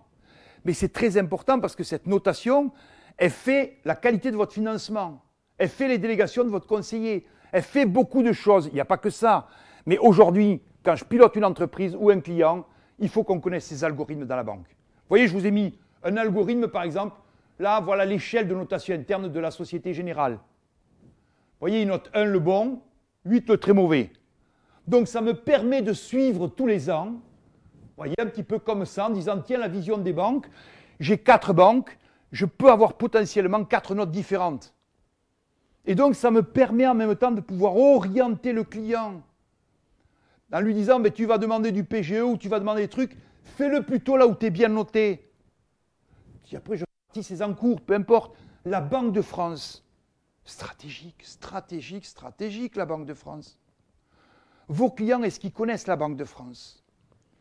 Mais c'est très important parce que cette notation, elle fait la qualité de votre financement. Elle fait les délégations de votre conseiller. Elle fait beaucoup de choses. Il n'y a pas que ça. Mais aujourd'hui, quand je pilote une entreprise ou un client, il faut qu'on connaisse ces algorithmes dans la banque. Vous voyez, je vous ai mis un algorithme, par exemple. Là, voilà l'échelle de notation interne de la Société Générale. Vous voyez, il note 1 le bon, 8 le très mauvais. Donc, ça me permet de suivre tous les ans, vous voyez, un petit peu comme ça, en disant, tiens, la vision des banques, j'ai 4 banques, je peux avoir potentiellement 4 notes différentes. Et donc, ça me permet en même temps de pouvoir orienter le client en lui disant, ben, tu vas demander du PGE ou tu vas demander des trucs, fais-le plutôt là où tu es bien noté. Puis après, je répartis ces encours, peu importe. La Banque de France, stratégique, stratégique, stratégique, la Banque de France. Vos clients, est-ce qu'ils connaissent la Banque de France?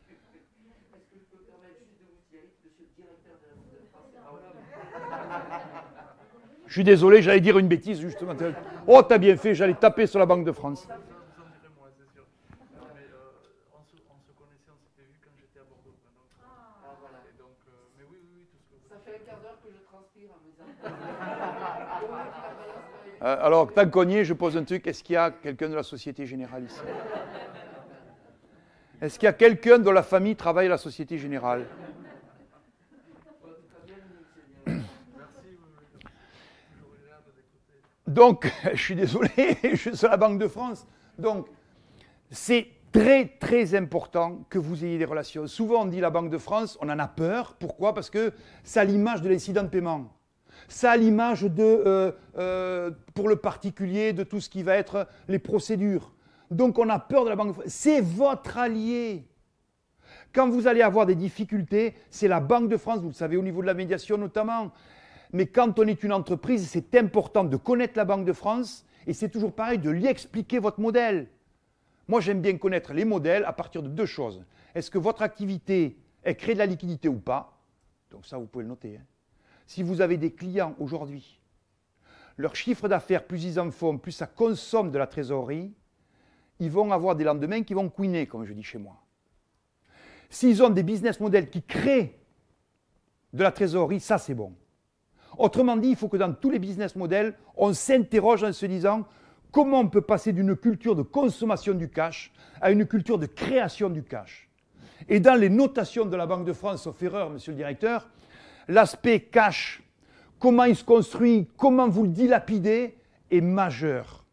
Est-ce que je peux me permettre juste de vous dire, monsieur le directeur de la Banque de France? Je suis désolé, j'allais dire une bêtise justement. Oh, t'as bien fait, j'allais taper sur la Banque de France. Vous en direz moins, c'est sûr. Mais on se connaissait, on s'était vu quand j'étais à Bordeaux. Donc, voilà. Et donc, mais oui, tout ce que vous... Ça fait un quart d'heure que je transpire en mes Alors, tant qu'on y est, je pose un truc. Est-ce qu'il y a quelqu'un de la Société Générale ici? Est-ce qu'il y a quelqu'un dont la famille travaille à la Société Générale? Donc, je suis désolé, je suis sur la Banque de France. Donc, c'est très, très important que vous ayez des relations. Souvent, on dit la Banque de France, on en a peur. Pourquoi? Parce que ça a l'image de l'incident de paiement. Ça a l'image de, pour le particulier, de tout ce qui va être les procédures. Donc, on a peur de la Banque de France. C'est votre allié. Quand vous allez avoir des difficultés, c'est la Banque de France, vous le savez, au niveau de la médiation notamment. Mais quand on est une entreprise, c'est important de connaître la Banque de France et c'est toujours pareil, de lui expliquer votre modèle. Moi, j'aime bien connaître les modèles à partir de 2 choses. Est-ce que votre activité, elle crée de la liquidité ou pas? Donc ça, vous pouvez le noter. Hein. Si vous avez des clients aujourd'hui, leur chiffre d'affaires, plus ils en font, plus ça consomme de la trésorerie, ils vont avoir des lendemains qui vont couiner, comme je dis chez moi. S'ils ont des business models qui créent de la trésorerie, ça c'est bon. Autrement dit, il faut que dans tous les business models, on s'interroge en se disant comment on peut passer d'une culture de consommation du cash à une culture de création du cash. Et dans les notations de la Banque de France, sauf erreur, monsieur le directeur, l'aspect cash, comment il se construit, comment vous le dilapidez, est majeur.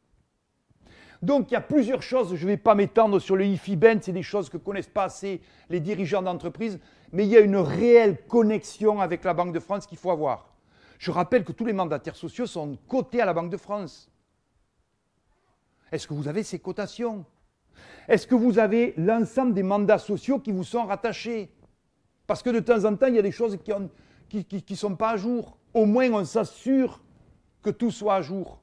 Donc il y a plusieurs choses, je ne vais pas m'étendre sur le IFI-BEN, c'est des choses que ne connaissent pas assez les dirigeants d'entreprise, mais il y a une réelle connexion avec la Banque de France qu'il faut avoir. Je rappelle que tous les mandataires sociaux sont cotés à la Banque de France. Est-ce que vous avez ces cotations? Est-ce que vous avez l'ensemble des mandats sociaux qui vous sont rattachés? Parce que de temps en temps, il y a des choses qui ne sont pas à jour. Au moins, on s'assure que tout soit à jour.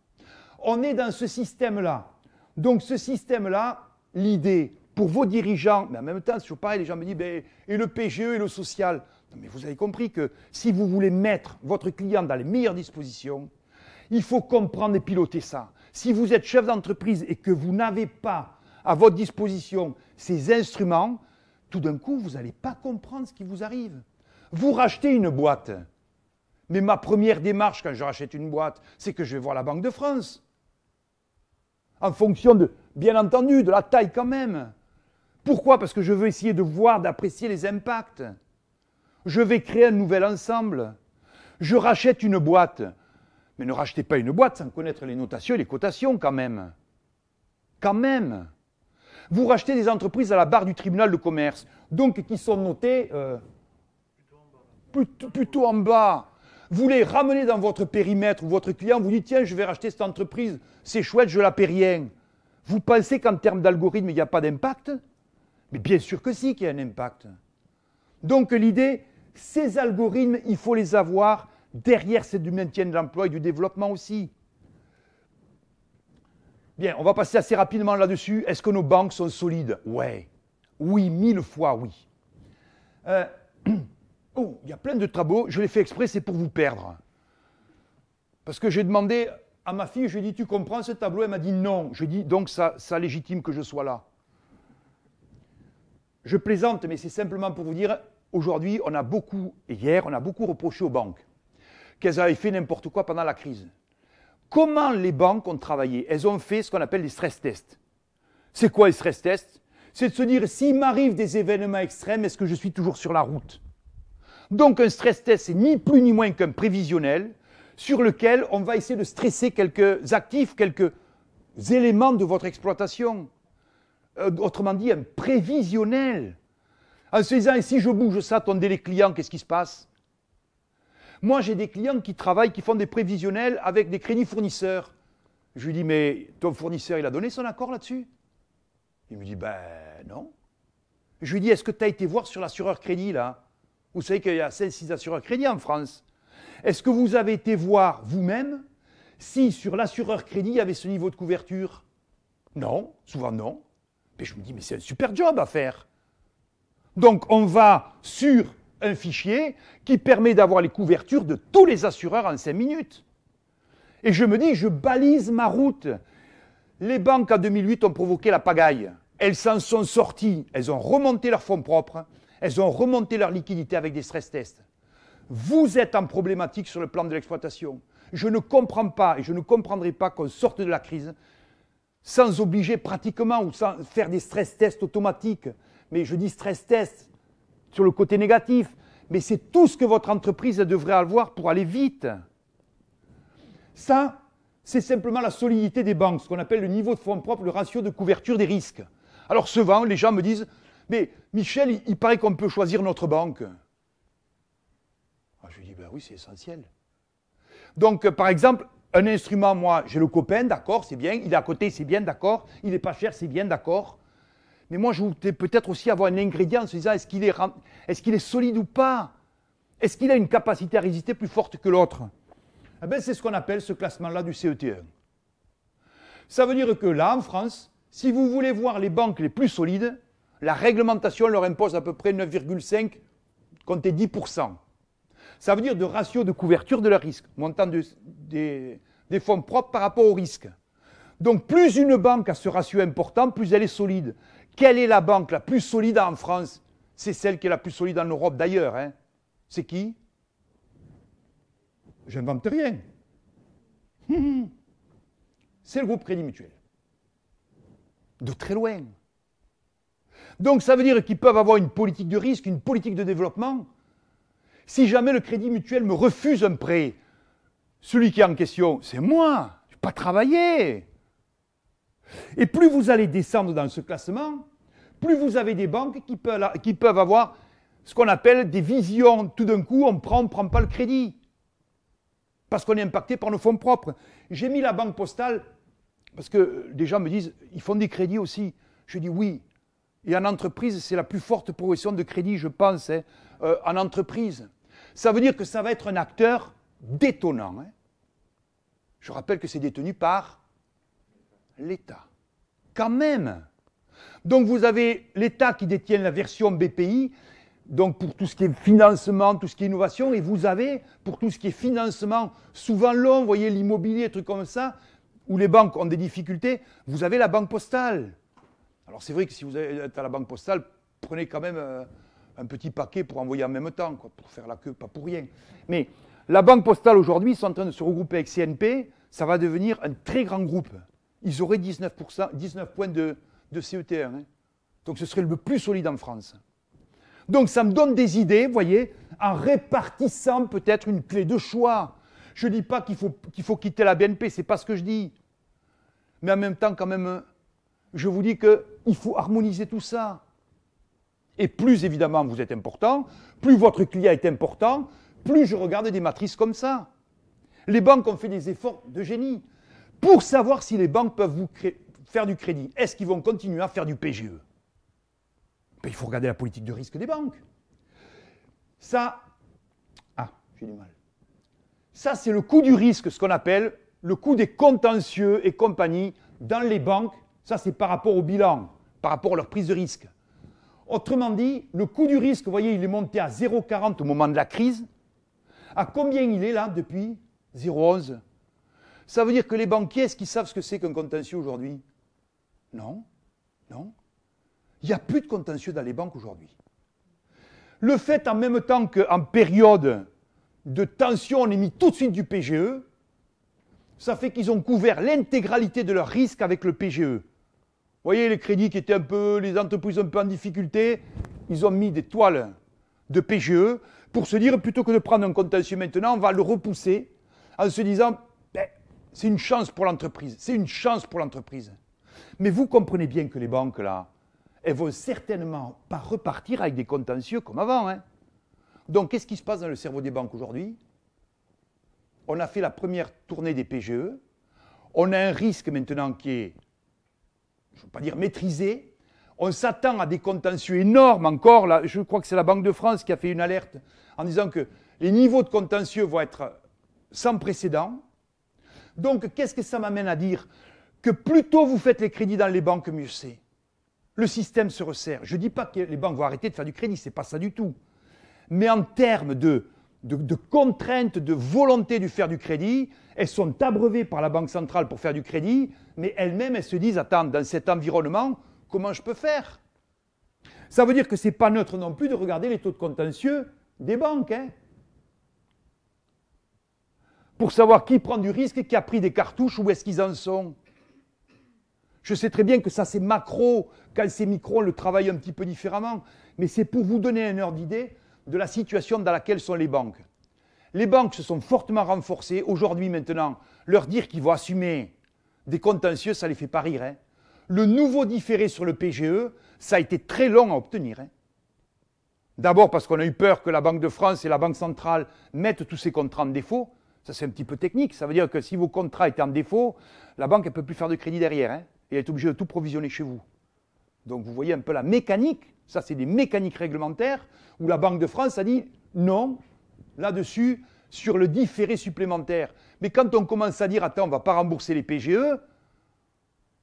On est dans ce système-là. Donc, ce système-là, l'idée pour vos dirigeants, mais en même temps, c'est toujours pareil, les gens me disent, ben, et le PGE et le social. Non, mais vous avez compris que si vous voulez mettre votre client dans les meilleures dispositions, il faut comprendre et piloter ça. Si vous êtes chef d'entreprise et que vous n'avez pas à votre disposition ces instruments, tout d'un coup, vous n'allez pas comprendre ce qui vous arrive. Vous rachetez une boîte. Mais ma première démarche quand je rachète une boîte, c'est que je vais voir la Banque de France. En fonction de, bien entendu, de la taille quand même. Pourquoi? Parce que je veux essayer de voir, d'apprécier les impacts. Je vais créer un nouvel ensemble. Je rachète une boîte. Mais ne rachetez pas une boîte sans connaître les notations et les cotations quand même. Quand même. Vous rachetez des entreprises à la barre du tribunal de commerce, donc qui sont notées plutôt en bas. Vous les ramenez dans votre périmètre, ou votre client vous dit tiens, je vais racheter cette entreprise, c'est chouette, je la paie rien. Vous pensez qu'en termes d'algorithme, il n'y a pas d'impact? Mais bien sûr que si, qu'il y a un impact. Donc l'idée, ces algorithmes, il faut les avoir. Derrière, c'est du maintien de l'emploi et du développement aussi. Bien, on va passer assez rapidement là-dessus. Est-ce que nos banques sont solides? Ouais. Oui, 1000 fois oui. Oh, il y a plein de travaux. Je l'ai fait exprès, c'est pour vous perdre. Parce que j'ai demandé à ma fille, je lui ai dit, tu comprends ce tableau? Elle m'a dit non. Je lui ai dit, donc ça légitime que je sois là. Je plaisante, mais c'est simplement pour vous dire, aujourd'hui, hier, on a beaucoup reproché aux banques qu'elles avaient fait n'importe quoi pendant la crise. Comment les banques ont travaillé? Elles ont fait ce qu'on appelle des stress tests. C'est quoi les stress tests? C'est de se dire, s'il m'arrive des événements extrêmes, est-ce que je suis toujours sur la route? Donc un stress test, c'est ni plus ni moins qu'un prévisionnel sur lequel on va essayer de stresser quelques actifs, quelques éléments de votre exploitation. Autrement dit, un prévisionnel. En se disant, si je bouge ça, ton délai client, qu'est-ce qui se passe? Moi, j'ai des clients qui travaillent, qui font des prévisionnels avec des crédits fournisseurs. Je lui dis, mais ton fournisseur, il a donné son accord là-dessus? Il me dit, ben non. Je lui dis, est-ce que tu as été voir sur l'assureur crédit, là? Vous savez qu'il y a 5-6 assureurs crédit en France. Est-ce que vous avez été voir vous-même si sur l'assureur crédit, il y avait ce niveau de couverture? Non, souvent non. Mais je me dis, mais c'est un super job à faire. Donc, on va sur un fichier qui permet d'avoir les couvertures de tous les assureurs en 5 minutes. Et je me dis, je balise ma route. Les banques en 2008 ont provoqué la pagaille. Elles s'en sont sorties. Elles ont remonté leurs fonds propres. Elles ont remonté leur liquidité avec des stress tests. Vous êtes en problématique sur le plan de l'exploitation. Je ne comprends pas et je ne comprendrai pas qu'on sorte de la crise sans obliger pratiquement ou sans faire des stress tests automatiques. Mais je dis stress tests sur le côté négatif. Mais c'est tout ce que votre entreprise devrait avoir pour aller vite. Ça, c'est simplement la solidité des banques, ce qu'on appelle le niveau de fonds propres, le ratio de couverture des risques. Alors souvent, les gens me disent, mais Michel, il paraît qu'on peut choisir notre banque. Je lui dis, ben oui, c'est essentiel. Donc, par exemple, un instrument, moi, j'ai le copain, d'accord, c'est bien. Il est à côté, c'est bien, d'accord. Il n'est pas cher, c'est bien, d'accord. Mais moi, je voudrais peut-être aussi avoir un ingrédient en se disant, est-ce qu'il est solide ou pas? Est-ce qu'il a une capacité à résister plus forte que l'autre? Eh bien, c'est ce qu'on appelle ce classement-là du CET1. Ça veut dire que là, en France, si vous voulez voir les banques les plus solides, la réglementation leur impose à peu près 9,5, comptez 10%. Ça veut dire de ratio de couverture de leur risque, montant des fonds propres par rapport au risque. Donc plus une banque a ce ratio important, plus elle est solide. Quelle est la banque la plus solide en France? C'est celle qui est la plus solide en Europe d'ailleurs. Hein. C'est qui? Je n'invente rien. C'est le groupe Crédit Mutuel. De très loin. Donc ça veut dire qu'ils peuvent avoir une politique de risque, une politique de développement. Si jamais le Crédit Mutuel me refuse un prêt, celui qui est en question, c'est moi. Je n'ai pas travaillé. Et plus vous allez descendre dans ce classement, plus vous avez des banques qui peuvent avoir ce qu'on appelle des visions. Tout d'un coup, on prend pas le crédit. Parce qu'on est impacté par nos fonds propres. J'ai mis la Banque Postale, parce que des gens me disent, ils font des crédits aussi. Je dis oui. Et en entreprise, c'est la plus forte progression de crédit, je pense, hein, en entreprise. Ça veut dire que ça va être un acteur détonnant. Hein. Je rappelle que c'est détenu par l'État. Quand même. Donc vous avez l'État qui détient la version BPI, donc pour tout ce qui est financement, tout ce qui est innovation, et vous avez, pour tout ce qui est financement, souvent long, vous voyez l'immobilier, trucs comme ça, où les banques ont des difficultés, vous avez la Banque Postale. Alors c'est vrai que si vous êtes à la Banque Postale, prenez quand même un petit paquet pour envoyer en même temps, quoi, pour faire la queue, pas pour rien. Mais la Banque Postale aujourd'hui, ils sont en train de se regrouper avec CNP, ça va devenir un très grand groupe. Ils auraient 19 points de CET1. Hein. Donc ce serait le plus solide en France. Donc ça me donne des idées, vous voyez, en répartissant peut-être une clé de choix. Je ne dis pas qu'il faut quitter la BNP, ce n'est pas ce que je dis. Mais en même temps, quand même, je vous dis qu'il faut harmoniser tout ça. Et plus, évidemment, vous êtes important, plus votre client est important, plus je regarde des matrices comme ça. Les banques ont fait des efforts de génie pour savoir si les banques peuvent vous faire du crédit. Est-ce qu'ils vont continuer à faire du PGE? Ben, il faut regarder la politique de risque des banques. Ça, j'ai du mal. Ça, c'est le coût du risque, ce qu'on appelle le coût des contentieux et compagnie dans les banques. Ça, c'est par rapport au bilan, par rapport à leur prise de risque. Autrement dit, le coût du risque, vous voyez, il est monté à 0,40 au moment de la crise. À combien il est là depuis 0,11? Ça veut dire que les banquiers, est-ce qu'ils savent ce que c'est qu'un contentieux aujourd'hui? Non. Non. Il n'y a plus de contentieux dans les banques aujourd'hui. Le fait, en même temps qu'en période de tension, on émet tout de suite du PGE, ça fait qu'ils ont couvert l'intégralité de leurs risques avec le PGE. Vous voyez, les crédits qui étaient un peu, les entreprises un peu en difficulté, ils ont mis des toiles de PGE pour se dire, plutôt que de prendre un contentieux maintenant, on va le repousser en se disant, ben, c'est une chance pour l'entreprise, c'est une chance pour l'entreprise. Mais vous comprenez bien que les banques, là, elles vont certainement pas repartir avec des contentieux comme avant. Hein. Donc, qu'est-ce qui se passe dans le cerveau des banques aujourd'hui? On a fait la première tournée des PGE. On a un risque maintenant qui est, je ne veux pas dire maîtrisé. On s'attend à des contentieux énormes encore. Là, je crois que c'est la Banque de France qui a fait une alerte en disant que les niveaux de contentieux vont être sans précédent. Donc, qu'est-ce que ça m'amène à dire? Que plus tôt vous faites les crédits dans les banques, mieux c'est. Le système se resserre. Je ne dis pas que les banques vont arrêter de faire du crédit, ce n'est pas ça du tout. Mais en termes de contraintes, de volonté de faire du crédit, elles sont abreuvées par la Banque centrale pour faire du crédit, mais elles-mêmes, elles se disent, attends, dans cet environnement, comment je peux faire? Ça veut dire que ce n'est pas neutre non plus de regarder les taux de contentieux des banques. Hein, pour savoir qui prend du risque, qui a pris des cartouches, où est-ce qu'ils en sont. Je sais très bien que ça c'est macro, quand c'est micro, on le travaille un petit peu différemment, mais c'est pour vous donner un ordre d'idée de la situation dans laquelle sont les banques. Les banques se sont fortement renforcées. Aujourd'hui, maintenant, leur dire qu'ils vont assumer des contentieux, ça ne les fait pas rire. Hein. Le nouveau différé sur le PGE, ça a été très long à obtenir. Hein. D'abord parce qu'on a eu peur que la Banque de France et la Banque centrale mettent tous ces contrats en défaut. Ça, c'est un petit peu technique. Ça veut dire que si vos contrats étaient en défaut, la banque ne peut plus faire de crédit derrière. Hein, et elle est obligée de tout provisionner chez vous. Donc, vous voyez un peu la mécanique. Ça, c'est des mécaniques réglementaires où la Banque de France a dit non, là-dessus, sur le différé supplémentaire. Mais quand on commence à dire, attends, on ne va pas rembourser les PGE,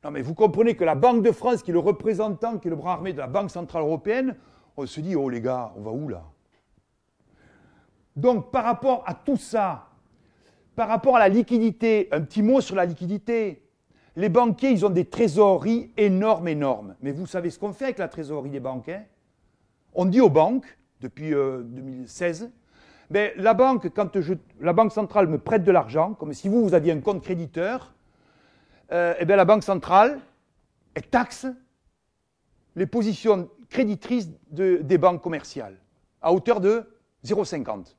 non, mais vous comprenez que la Banque de France, qui est le représentant, qui est le bras armé de la Banque centrale européenne, on se dit, oh les gars, on va où là? Donc, par rapport à tout ça, par rapport à la liquidité, un petit mot sur la liquidité. Les banquiers, ils ont des trésoreries énormes, énormes. Mais vous savez ce qu'on fait avec la trésorerie des banques, hein? On dit aux banques, depuis 2016, ben, la banque, la Banque centrale me prête de l'argent, comme si vous aviez un compte créditeur, et bien la Banque centrale, elle taxe les positions créditrices des banques commerciales à hauteur de 0,50.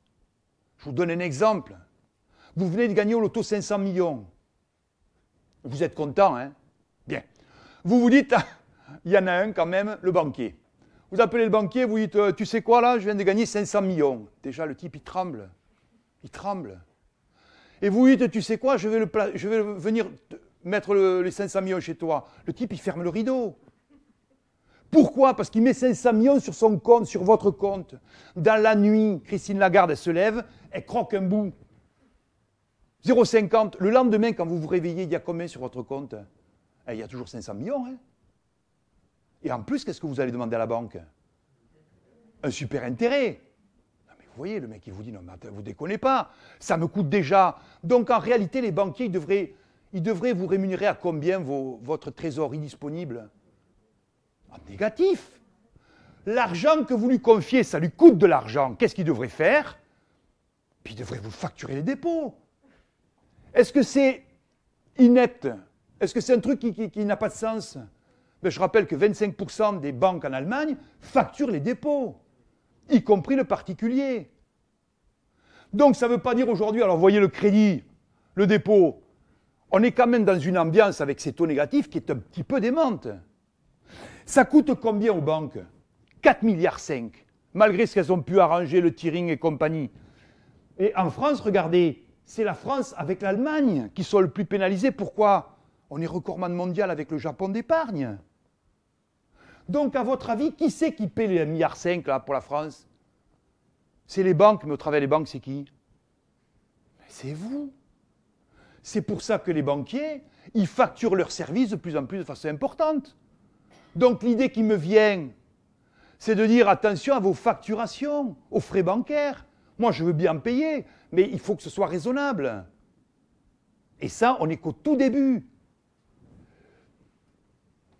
Je vous donne un exemple. Vous venez de gagner au loto 500 millions. Vous êtes content, hein? Bien. Vous vous dites, il y en a un quand même, le banquier. Vous appelez le banquier, vous dites, tu sais quoi là, je viens de gagner 500 millions. Déjà, le type, il tremble. Il tremble. Et vous dites, tu sais quoi, je vais venir mettre les 500 millions chez toi. Le type, il ferme le rideau. Pourquoi? Parce qu'il met 500 millions sur son compte, sur votre compte. Dans la nuit, Christine Lagarde, elle se lève, elle croque un bout. 0,50. Le lendemain, quand vous vous réveillez, il y a combien sur votre compte? Il y a toujours 500 millions. Hein. Et en plus, qu'est-ce que vous allez demander à la banque? Un super intérêt. Non, mais vous voyez, le mec, il vous dit, non, mais attends, vous ne déconnez pas. Ça me coûte déjà. Donc, en réalité, les banquiers, ils devraient vous rémunérer à combien votre trésorerie disponible? En négatif. L'argent que vous lui confiez, ça lui coûte de l'argent. Qu'est-ce qu'il devrait faire? Puis il devrait vous facturer les dépôts. Est-ce que c'est inepte? Est-ce que c'est un truc qui n'a pas de sens? Ben, je rappelle que 25% des banques en Allemagne facturent les dépôts, y compris le particulier. Donc ça ne veut pas dire aujourd'hui, alors vous voyez le crédit, le dépôt, on est quand même dans une ambiance avec ces taux négatifs qui est un petit peu démente. Ça coûte combien aux banques? 4,5 milliards, malgré ce qu'elles ont pu arranger, le tiering et compagnie. Et en France, regardez, c'est la France avec l'Allemagne qui sont le plus pénalisés. Pourquoi? On est recordman mondial avec le Japon d'épargne. Donc, à votre avis, qui c'est qui paie les 1,5 milliard là, pour la France? C'est les banques, mais au travers des banques, c'est qui? C'est vous. C'est pour ça que les banquiers, ils facturent leurs services de plus en plus de façon importante. Donc, l'idée qui me vient, c'est de dire attention à vos facturations, aux frais bancaires. Moi, je veux bien payer, mais il faut que ce soit raisonnable. Et ça, on n'est qu'au tout début.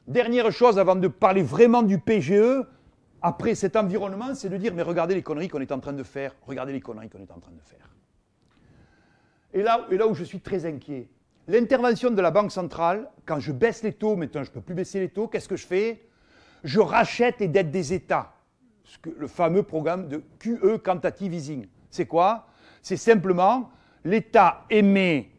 Dernière chose, avant de parler vraiment du PGE, après cet environnement, c'est de dire, mais regardez les conneries qu'on est en train de faire. Regardez les conneries qu'on est en train de faire. Et là où je suis très inquiet, l'intervention de la Banque centrale, quand je baisse les taux, maintenant je ne peux plus baisser les taux, qu'est-ce que je fais? Je rachète les dettes des États. Le fameux programme de QE, Quantitative Easing. C'est quoi? C'est simplement, l'État émet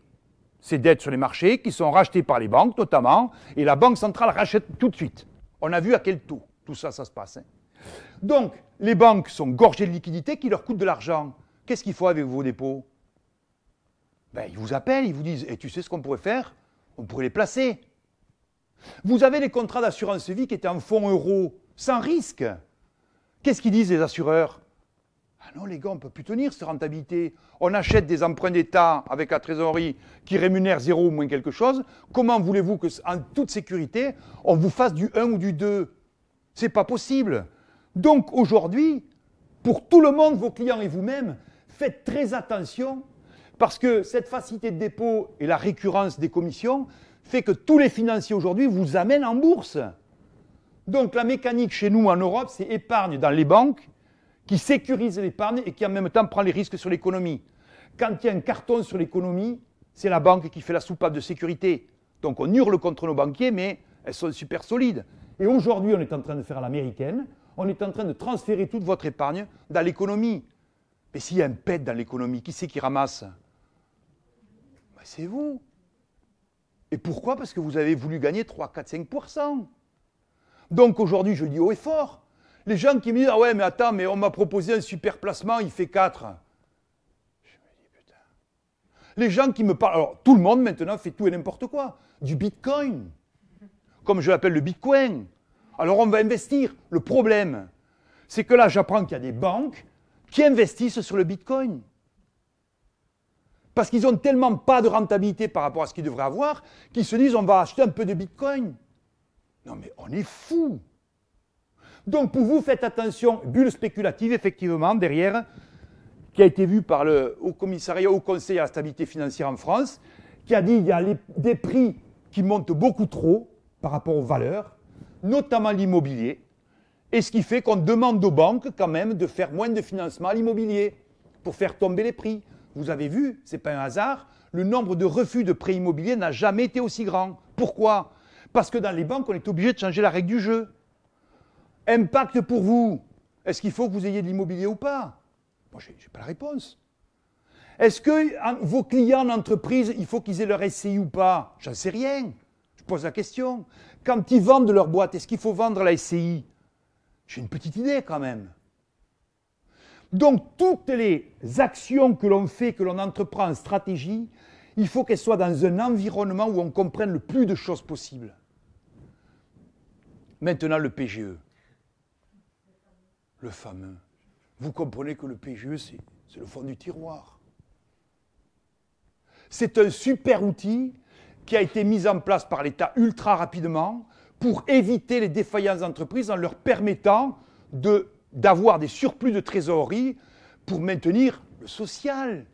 ses dettes sur les marchés, qui sont rachetées par les banques notamment, et la Banque centrale rachète tout de suite. On a vu à quel taux tout ça, ça se passe. Hein. Donc, les banques sont gorgées de liquidités qui leur coûtent de l'argent. Qu'est-ce qu'il faut avec vos dépôts? Ben, ils vous appellent, ils vous disent, et tu sais ce qu'on pourrait faire? On pourrait les placer. Vous avez les contrats d'assurance vie qui étaient en fonds euros, sans risque. Qu'est-ce qu'ils disent les assureurs? Ah non les gars, on ne peut plus tenir cette rentabilité. On achète des emprunts d'État avec la trésorerie qui rémunèrent 0 ou moins quelque chose. Comment voulez-vous qu'en toute sécurité, on vous fasse du 1 ou du 2? Ce n'est pas possible. Donc aujourd'hui, pour tout le monde, vos clients et vous-même, faites très attention parce que cette facilité de dépôt et la récurrence des commissions fait que tous les financiers aujourd'hui vous amènent en bourse. Donc la mécanique chez nous en Europe, c'est épargne dans les banques qui sécurise l'épargne et qui en même temps prend les risques sur l'économie. Quand il y a un carton sur l'économie, c'est la banque qui fait la soupape de sécurité. Donc on hurle contre nos banquiers, mais elles sont super solides. Et aujourd'hui, on est en train de faire à l'américaine, on est en train de transférer toute votre épargne dans l'économie. Mais s'il y a un pet dans l'économie, qui c'est qui ramasse? Ben, c'est vous. Et pourquoi? Parce que vous avez voulu gagner 3, 4, 5%. Donc aujourd'hui, je dis haut et fort. Les gens qui me disent « Ah ouais, mais attends, mais on m'a proposé un super placement, il fait 4. » Je me dis « Putain. » Les gens qui me parlent... Alors, tout le monde maintenant fait tout et n'importe quoi. Du Bitcoin. Comme je l'appelle le Bitcoin. Alors, on va investir. Le problème, c'est que là, j'apprends qu'il y a des banques qui investissent sur le Bitcoin. Parce qu'ils n'ont tellement pas de rentabilité par rapport à ce qu'ils devraient avoir, qu'ils se disent « On va acheter un peu de Bitcoin. » Non, mais on est fous. Donc, pour vous, faites attention, bulle spéculative, effectivement, derrière, qui a été vue par le Haut Commissariat, Haut Conseil à la stabilité financière en France, qui a dit qu'il y a des prix qui montent beaucoup trop par rapport aux valeurs, notamment l'immobilier, et ce qui fait qu'on demande aux banques quand même de faire moins de financement à l'immobilier pour faire tomber les prix. Vous avez vu, ce n'est pas un hasard, le nombre de refus de prêts immobiliers n'a jamais été aussi grand. Pourquoi? Parce que dans les banques, on est obligé de changer la règle du jeu. Impact pour vous, est-ce qu'il faut que vous ayez de l'immobilier ou pas? Moi, je n'ai pas la réponse. Est-ce que vos clients d'entreprise, il faut qu'ils aient leur SCI ou pas? J'en sais rien. Je pose la question. Quand ils vendent leur boîte, est-ce qu'il faut vendre la SCI? J'ai une petite idée quand même. Donc, toutes les actions que l'on fait, que l'on entreprend en stratégie, il faut qu'elles soient dans un environnement où on comprenne le plus de choses possibles. Maintenant, le PGE. Le fameux. Vous comprenez que le PGE, c'est le fond du tiroir. C'est un super outil qui a été mis en place par l'État ultra rapidement pour éviter les défaillances d'entreprises en leur permettant d'avoir des surplus de trésorerie pour maintenir le social.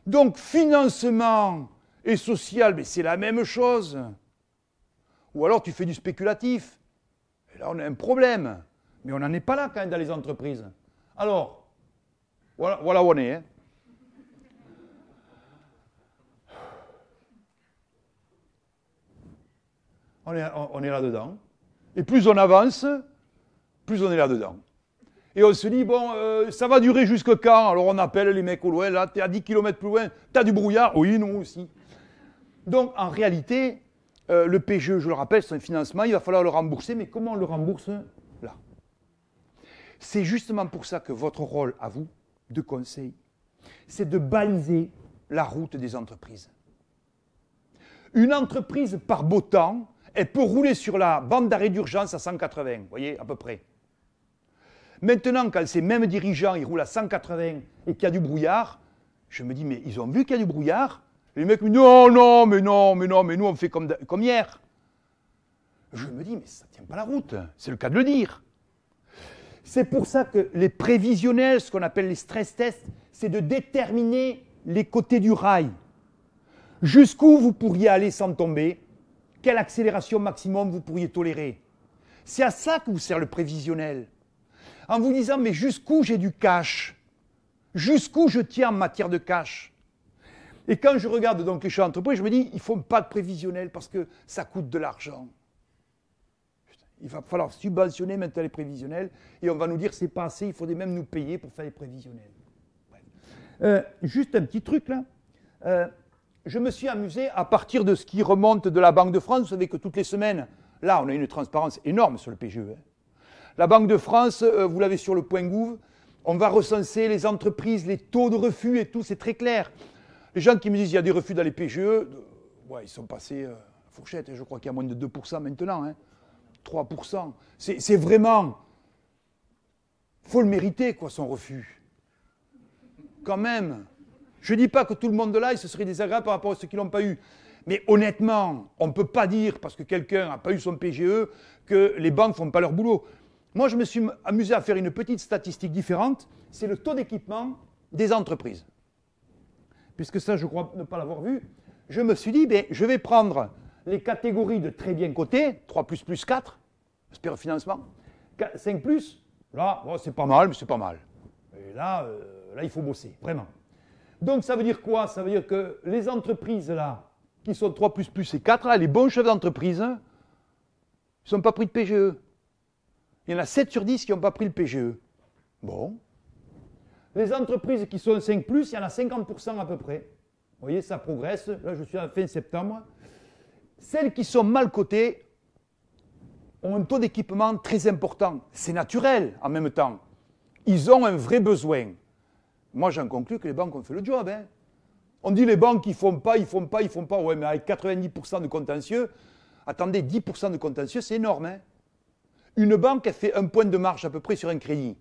Donc, financement et social, mais c'est la même chose. Ou alors tu fais du spéculatif. Et là, on a un problème. Mais on n'en est pas là quand même dans les entreprises. Alors, voilà où on est. Hein. On est là-dedans. Et plus on avance, plus on est là-dedans. Et on se dit, bon, ça va durer jusque quand? Alors on appelle les mecs au loin, là, t'es à 10 km plus loin, t'as du brouillard? Oui, non, aussi. Donc, en réalité, le PGE, je le rappelle, c'est un financement, il va falloir le rembourser, mais comment on le rembourse? Là. C'est justement pour ça que votre rôle, à vous, de conseil, c'est de baliser la route des entreprises. Une entreprise, par beau temps, Elle peut rouler sur la bande d'arrêt d'urgence à 180, vous voyez, à peu près. Maintenant, quand ces mêmes dirigeants, ils roulent à 180 et qu'il y a du brouillard, je me dis, mais ils ont vu qu'il y a du brouillard? Les mecs me disent, non, mais nous, on fait comme hier. Je me dis, mais ça ne tient pas la route, c'est le cas de le dire. C'est pour ça que les prévisionnels, ce qu'on appelle les stress tests, c'est de déterminer les côtés du rail. Jusqu'où vous pourriez aller sans tomber, quelle accélération maximum vous pourriez tolérer. C'est à ça que vous sert le prévisionnel. En vous disant, mais jusqu'où j'ai du cash? Jusqu'où je tiens en matière de cash? Et quand je regarde donc les chefs d'entreprise, je me dis, il ne faut pas de prévisionnel parce que ça coûte de l'argent. Il va falloir subventionner maintenant les prévisionnels et on va nous dire c'est pas assez, il faudrait même nous payer pour faire les prévisionnels. Juste un petit truc là. Je me suis amusé à partir de ce qui remonte de la Banque de France. Vous savez que toutes les semaines, là on a une transparence énorme sur le PGE. Hein. La Banque de France, vous l'avez sur le point Gouv, on va recenser les entreprises, les taux de refus et tout, c'est très clair. Les gens qui me disent qu'il y a des refus dans les PGE, ouais, ils sont passés à fourchette, je crois qu'il y a moins de 2% maintenant. Hein. 3%. C'est vraiment... Il faut le mériter, quoi, son refus. Quand même. Je ne dis pas que tout le monde là, il se serait désagréable par rapport à ceux qui ne l'ont pas eu. Mais honnêtement, on ne peut pas dire, parce que quelqu'un n'a pas eu son PGE, que les banques ne font pas leur boulot. Moi, je me suis amusé à faire une petite statistique différente. C'est le taux d'équipement des entreprises. Puisque ça, je crois ne pas l'avoir vu. Je me suis dit, ben, je vais prendre... les catégories de très bien cotés, 3+, 4, espère financement, 5+, là, bon, c'est pas mal, mais c'est pas mal. Et là, il faut bosser, vraiment. Donc, ça veut dire quoi? Ça veut dire que les entreprises, là, qui sont 3+, et 4, là, les bons chefs d'entreprise, ils ne sont pas pris de PGE. Il y en a 7 sur 10 qui n'ont pas pris le PGE. Bon. Les entreprises qui sont 5+, il y en a 50% à peu près. Vous voyez, ça progresse. Là, je suis à la fin septembre. Celles qui sont mal cotées ont un taux d'équipement très important. C'est naturel en même temps. Ils ont un vrai besoin. Moi, j'en conclus que les banques ont fait le job. Hein. On dit les banques, ils ne font pas. Ouais, mais avec 90% de contentieux, attendez, 10% de contentieux, c'est énorme. Hein. Une banque, elle fait un point de marge à peu près sur un crédit.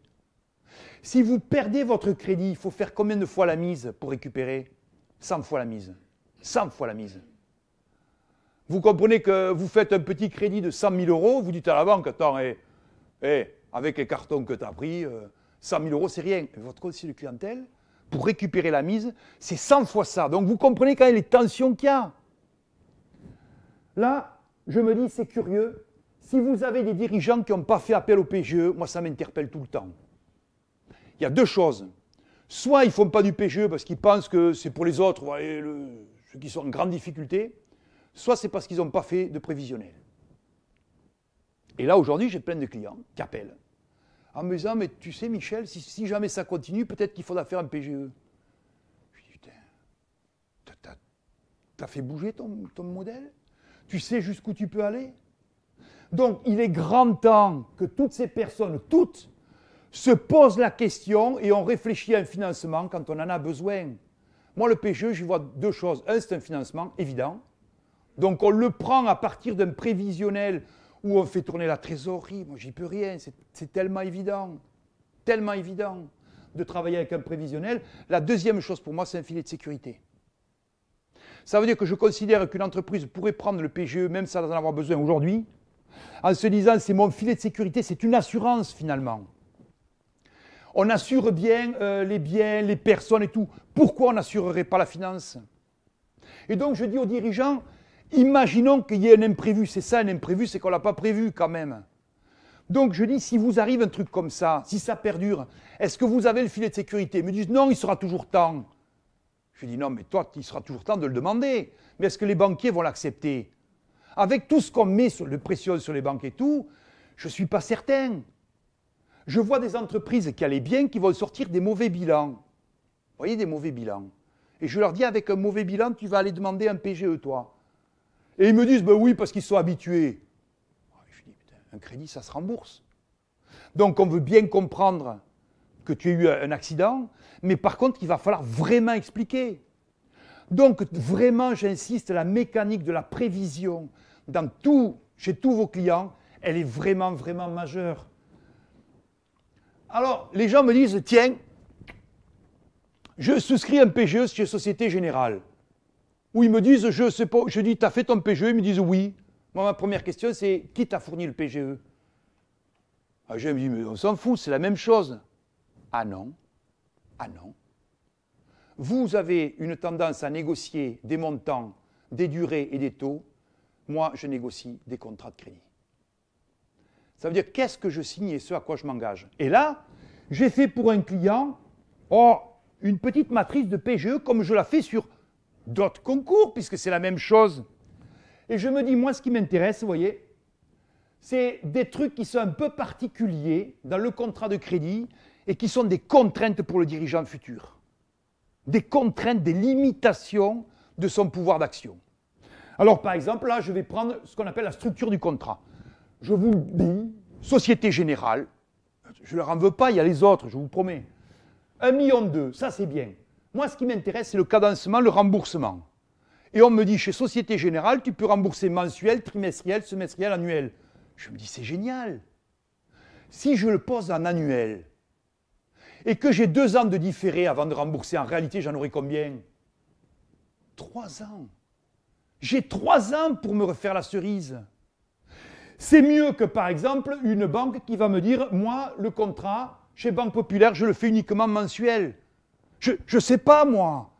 Si vous perdez votre crédit, il faut faire combien de fois la mise pour récupérer? 100 fois la mise. 100 fois la mise. Vous comprenez que vous faites un petit crédit de 100 000 euros, vous dites à la banque, attends, avec les cartons que tu as pris, 100 000 euros, c'est rien. Et votre conseiller de clientèle, pour récupérer la mise, c'est 100 fois ça. Donc vous comprenez quand même les tensions qu'il y a. Là, je me dis, c'est curieux. Si vous avez des dirigeants qui n'ont pas fait appel au PGE, moi ça m'interpelle tout le temps. Il y a deux choses. Soit ils ne font pas du PGE parce qu'ils pensent que c'est pour les autres, voyez, ceux qui sont en grande difficulté, soit c'est parce qu'ils n'ont pas fait de prévisionnel. Et là, aujourd'hui, j'ai plein de clients qui appellent en me disant, mais tu sais, Michel, si jamais ça continue, peut-être qu'il faudra faire un PGE. Je dis, putain, t'as fait bouger ton modèle? Tu sais jusqu'où tu peux aller? Donc, il est grand temps que toutes ces personnes, toutes, se posent la question et on réfléchit à un financement quand on en a besoin. Moi, le PGE, j'y vois deux choses. Un, c'est un financement évident. Donc, on le prend à partir d'un prévisionnel où on fait tourner la trésorerie. Moi, j'y peux rien. C'est tellement évident de travailler avec un prévisionnel. La deuxième chose pour moi, c'est un filet de sécurité. Ça veut dire que je considère qu'une entreprise pourrait prendre le PGE, même sans en avoir besoin aujourd'hui, en se disant, c'est mon filet de sécurité, c'est une assurance finalement. On assure bien les biens, les personnes et tout. Pourquoi on n'assurerait pas la finance? Et donc, je dis aux dirigeants, imaginons qu'il y ait un imprévu. C'est ça, un imprévu, c'est qu'on ne l'a pas prévu quand même. Donc, je dis, si vous arrive un truc comme ça, si ça perdure, est-ce que vous avez le filet de sécurité? Ils me disent, non, il sera toujours temps. Je dis, non, mais toi, il sera toujours temps de le demander. Mais est-ce que les banquiers vont l'accepter? Avec tout ce qu'on met de pression sur les banques et tout, je ne suis pas certain. Je vois des entreprises qui allaient bien, qui vont sortir des mauvais bilans. Vous voyez, des mauvais bilans. Et je leur dis, avec un mauvais bilan, tu vas aller demander un PGE, toi. Et ils me disent, ben oui, parce qu'ils sont habitués. Je dis, putain, un crédit, ça se rembourse. Donc, on veut bien comprendre que tu as eu un accident, mais par contre, il va falloir vraiment expliquer. Donc, vraiment, j'insiste, la mécanique de la prévision, chez tous vos clients, elle est vraiment, vraiment majeure. Alors, les gens me disent, tiens, je souscris un PGE chez Société Générale. Ou ils me disent, je sais pas, je dis, tu as fait ton PGE? Ils me disent oui. Moi, ma première question, c'est, qui t'a fourni le PGE? Ah, je me dis, mais on s'en fout, c'est la même chose. Ah non, ah non. Vous avez une tendance à négocier des montants, des durées et des taux. Moi, je négocie des contrats de crédit. Ça veut dire qu'est-ce que je signe et ce à quoi je m'engage. Et là, j'ai fait pour un client une petite matrice de PGE comme je la fais sur d'autres concours, puisque c'est la même chose. Et je me dis, moi, ce qui m'intéresse, vous voyez, c'est des trucs qui sont un peu particuliers dans le contrat de crédit et qui sont des contraintes pour le dirigeant futur. Des contraintes, des limitations de son pouvoir d'action. Alors, par exemple, là, je vais prendre ce qu'on appelle la structure du contrat. Je vous le dis, Société Générale, je ne leur en veux pas, il y a les autres, je vous promets. 1,2 million, ça c'est bien. Moi, ce qui m'intéresse, c'est le cadencement, le remboursement. Et on me dit, chez Société Générale, tu peux rembourser mensuel, trimestriel, semestriel, annuel. Je me dis, c'est génial. Si je le pose en annuel, et que j'ai 2 ans de différé avant de rembourser, en réalité, j'en aurai combien? 3 ans. J'ai 3 ans pour me refaire la cerise. C'est mieux que, par exemple, une banque qui va me dire, moi, le contrat, chez Banque Populaire, je le fais uniquement mensuel. Je ne sais pas, moi.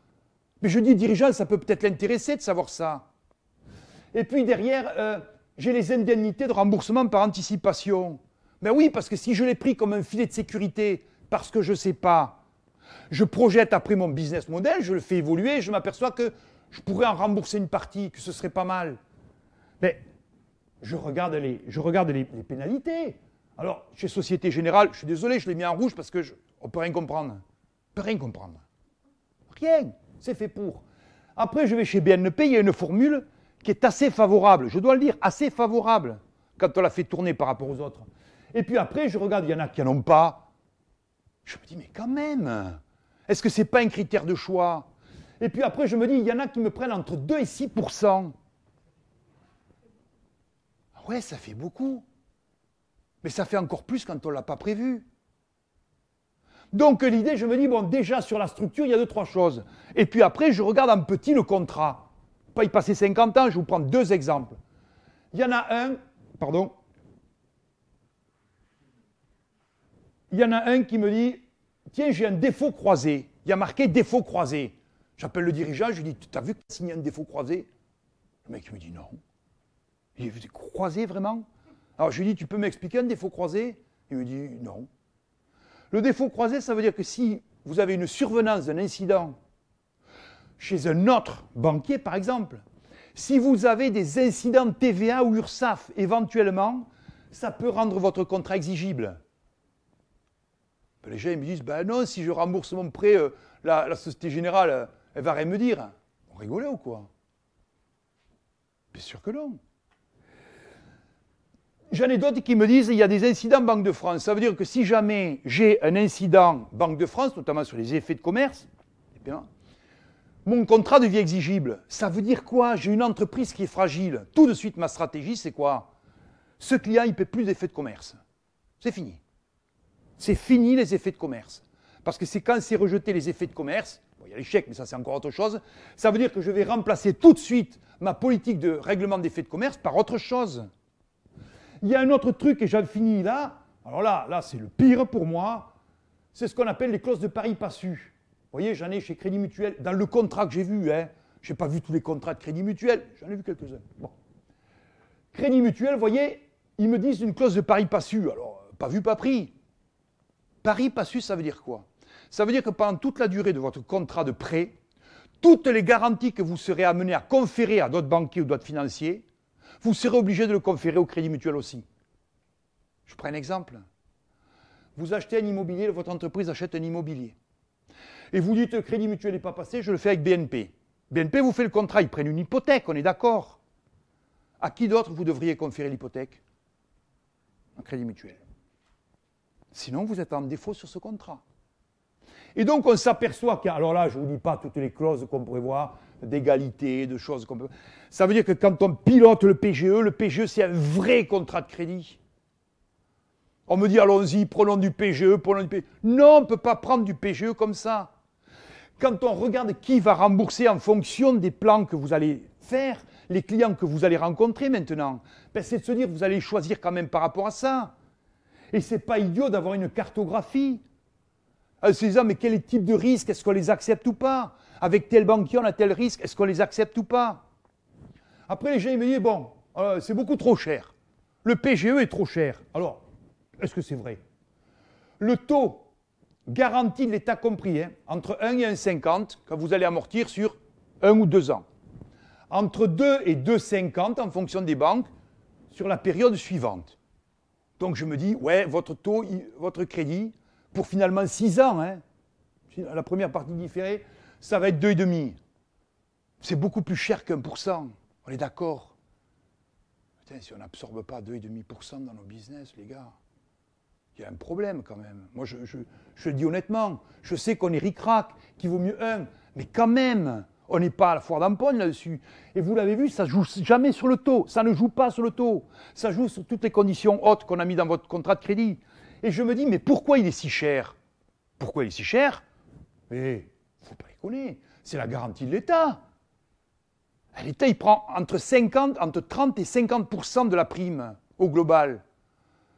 Mais je dis, dirigeant, ça peut peut-être l'intéresser de savoir ça. Et puis derrière, j'ai les indemnités de remboursement par anticipation. Ben oui, parce que si je l'ai pris comme un filet de sécurité, parce que je ne sais pas, je projette après mon business model, je le fais évoluer, je m'aperçois que je pourrais en rembourser une partie, que ce serait pas mal. Mais je regarde les pénalités. Alors, chez Société Générale, je suis désolé, je l'ai mis en rouge parce qu'on ne peut rien comprendre. On ne peut rien comprendre. Rien. C'est fait pour. Après, je vais chez BNP, il y a une formule qui est assez favorable, je dois le dire, assez favorable, quand on la fait tourner par rapport aux autres. Et puis après, je regarde, il y en a qui n'en ont pas. Je me dis, mais quand même, est-ce que ce n'est pas un critère de choix? Et puis après, je me dis, il y en a qui me prennent entre 2 et 6%. Ouais, ça fait beaucoup. Mais ça fait encore plus quand on ne l'a pas prévu. Donc l'idée, je me dis, bon, déjà sur la structure, il y a 2-3 choses. Et puis après, je regarde en petit le contrat. Pas y passer 50 ans, je vous prends 2 exemples. Il y en a un, pardon. Il y en a un qui me dit, tiens, j'ai un défaut croisé. Il y a marqué défaut croisé. J'appelle le dirigeant, je lui dis, tu as vu que tu as signé un défaut croisé? Le mec me dit non. Il dit, croisé vraiment? Alors je lui dis, tu peux m'expliquer un défaut croisé? Il me dit non. Le défaut croisé, ça veut dire que si vous avez une survenance d'un incident chez un autre banquier, par exemple, si vous avez des incidents de TVA ou URSSAF, éventuellement, ça peut rendre votre contrat exigible. Ben, les gens ils me disent, ben non, si je rembourse mon prêt, la Société Générale, elle va rien me dire. On rigolait ou quoi? Bien sûr que non. J'en ai d'autres qui me disent, il y a des incidents Banque de France. Ça veut dire que si jamais j'ai un incident Banque de France, notamment sur les effets de commerce, eh bien, mon contrat devient exigible. Ça veut dire quoi? J'ai une entreprise qui est fragile. Tout de suite, ma stratégie, c'est quoi? Ce client, il ne paie plus d'effets de commerce. C'est fini. C'est fini les effets de commerce. Parce que c'est quand c'est rejeté les effets de commerce, bon, il y a les chèques, mais ça c'est encore autre chose, ça veut dire que je vais remplacer tout de suite ma politique de règlement d'effets de commerce par autre chose. Il y a un autre truc, et j'en finis là, alors là c'est le pire pour moi, c'est ce qu'on appelle les clauses de pari passu. Vous voyez, j'en ai chez Crédit Mutuel, dans le contrat que j'ai vu, hein, je n'ai pas vu tous les contrats de Crédit Mutuel, j'en ai vu quelques-uns. Bon. Crédit Mutuel, vous voyez, ils me disent une clause de pari passu, alors pas vu, pas pris. Pari passu, ça veut dire quoi? Ça veut dire que pendant toute la durée de votre contrat de prêt, toutes les garanties que vous serez amené à conférer à d'autres banquiers ou d'autres financiers, vous serez obligé de le conférer au Crédit Mutuel aussi. Je prends un exemple. Vous achetez un immobilier, votre entreprise achète un immobilier. Et vous dites, le Crédit Mutuel n'est pas passé, je le fais avec BNP. BNP vous fait le contrat, ils prennent une hypothèque, on est d'accord. À qui d'autre vous devriez conférer l'hypothèque? Un Crédit Mutuel. Sinon, vous êtes en défaut sur ce contrat. Et donc on s'aperçoit alors là, je ne vous dis pas toutes les clauses qu'on pourrait voir, d'égalité, de choses qu'on peut... Ça veut dire que quand on pilote le PGE c'est un vrai contrat de crédit. On me dit, allons-y, prenons du PGE, prenons du PGE. Non, on ne peut pas prendre du PGE comme ça. Quand on regarde qui va rembourser en fonction des plans que vous allez faire, les clients que vous allez rencontrer maintenant, ben c'est de se dire, vous allez choisir quand même par rapport à ça. Et ce n'est pas idiot d'avoir une cartographie. En se disant, mais quel type de risque, est-ce qu'on les accepte ou pas? Avec tel banquier, on a tel risque, est-ce qu'on les accepte ou pas? Après, les gens ils me disent, bon, c'est beaucoup trop cher. Le PGE est trop cher. Alors, est-ce que c'est vrai? Le taux garanti de l'État compris, hein, entre 1 et 1,50 quand vous allez amortir sur 1 ou 2 ans. Entre 2 et 2,50 en fonction des banques sur la période suivante. Donc je me dis, ouais, votre taux, votre crédit, pour finalement 6 ans, hein, la première partie différée, ça va être 2,5. C'est beaucoup plus cher qu'1%. On est d'accord? Putain, si on n'absorbe pas 2,5% dans nos business, les gars, il y a un problème quand même. Moi, je le dis honnêtement. Je sais qu'on est ric-rac, qu'il vaut mieux 1. Mais quand même, on n'est pas à la foire d'Empogne là-dessus. Et vous l'avez vu, ça ne joue jamais sur le taux. Ça ne joue pas sur le taux. Ça joue sur toutes les conditions hautes qu'on a mis dans votre contrat de crédit. Et je me dis, mais pourquoi il est si cher? Pourquoi il est si cher? Mais il ne faut pas déconner. C'est la garantie de l'État. L'État, il prend entre 30 et 50% de la prime au global.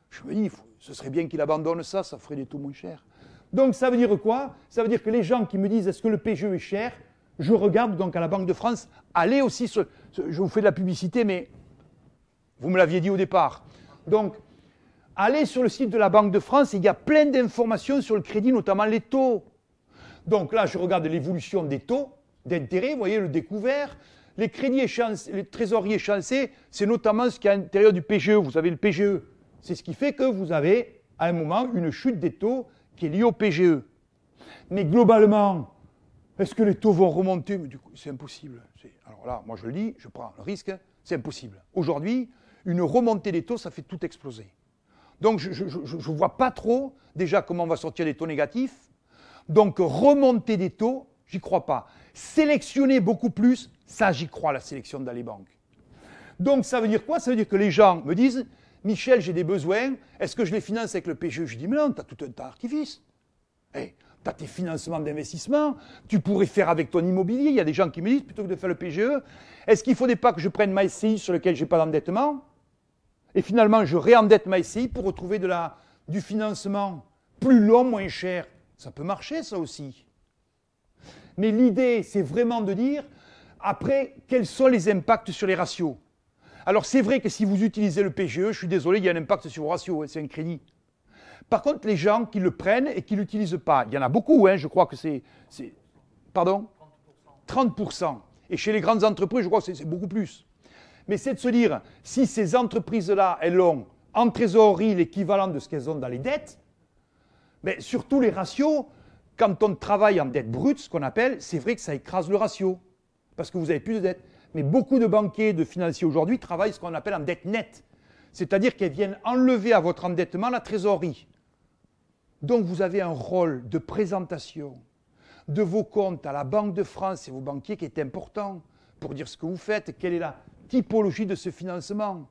Je me dis, ce serait bien qu'il abandonne ça, ça ferait des taux moins chers. Donc ça veut dire quoi? Ça veut dire que les gens qui me disent est-ce que le PGE est cher, je regarde donc à la Banque de France, allez aussi sur... Je vous fais de la publicité, mais vous me l'aviez dit au départ. Donc, allez sur le site de la Banque de France, et il y a plein d'informations sur le crédit, notamment les taux. Donc là, je regarde l'évolution des taux d'intérêt, vous voyez le découvert. Les crédits échéancés, les trésoreries échéancées, c'est notamment ce qu'il y a à l'intérieur du PGE. Vous avez le PGE. C'est ce qui fait que vous avez, à un moment, une chute des taux qui est liée au PGE. Mais globalement, est-ce que les taux vont remonter? Mais du coup, c'est impossible. Alors là, moi je le dis, je prends le risque, c'est impossible. Aujourd'hui, une remontée des taux, ça fait tout exploser. Donc je ne vois pas trop déjà comment on va sortir des taux négatifs. Donc remonter des taux, j'y crois pas. Sélectionner beaucoup plus, ça j'y crois, la sélection dans les banques. Donc ça veut dire quoi? Ça veut dire que les gens me disent, Michel, j'ai des besoins, est-ce que je les finance avec le PGE? Je dis, mais non, tu as tout un tas d'artifices. Hey, tu as tes financements d'investissement, tu pourrais faire avec ton immobilier. Il y a des gens qui me disent, plutôt que de faire le PGE, est-ce qu'il ne faudrait pas que je prenne ma SCI sur lequel je n'ai pas d'endettement? Et finalement, je réendette ma SCI pour retrouver du financement plus long, moins cher. Ça peut marcher, ça aussi. Mais l'idée, c'est vraiment de dire, après, quels sont les impacts sur les ratios? Alors, c'est vrai que si vous utilisez le PGE, je suis désolé, il y a un impact sur vos ratios, hein, c'est un crédit. Par contre, les gens qui le prennent et qui ne l'utilisent pas, il y en a beaucoup, hein, je crois que c'est... Pardon? 30%. Et chez les grandes entreprises, je crois que c'est beaucoup plus. Mais c'est de se dire, si ces entreprises-là, elles ont en trésorerie l'équivalent de ce qu'elles ont dans les dettes, mais surtout les ratios, quand on travaille en dette brute, ce qu'on appelle, c'est vrai que ça écrase le ratio, parce que vous n'avez plus de dette. Mais beaucoup de banquiers, de financiers aujourd'hui travaillent ce qu'on appelle en dette nette, c'est-à-dire qu'elles viennent enlever à votre endettement la trésorerie. Donc vous avez un rôle de présentation de vos comptes à la Banque de France et vos banquiers qui est important pour dire ce que vous faites, quelle est la typologie de ce financement.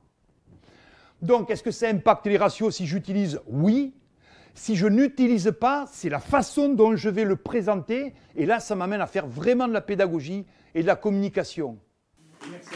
Donc, est-ce que ça impacte les ratios si j'utilise? Oui. Si je n'utilise pas, c'est la façon dont je vais le présenter. Et là, ça m'amène à faire vraiment de la pédagogie et de la communication. Merci.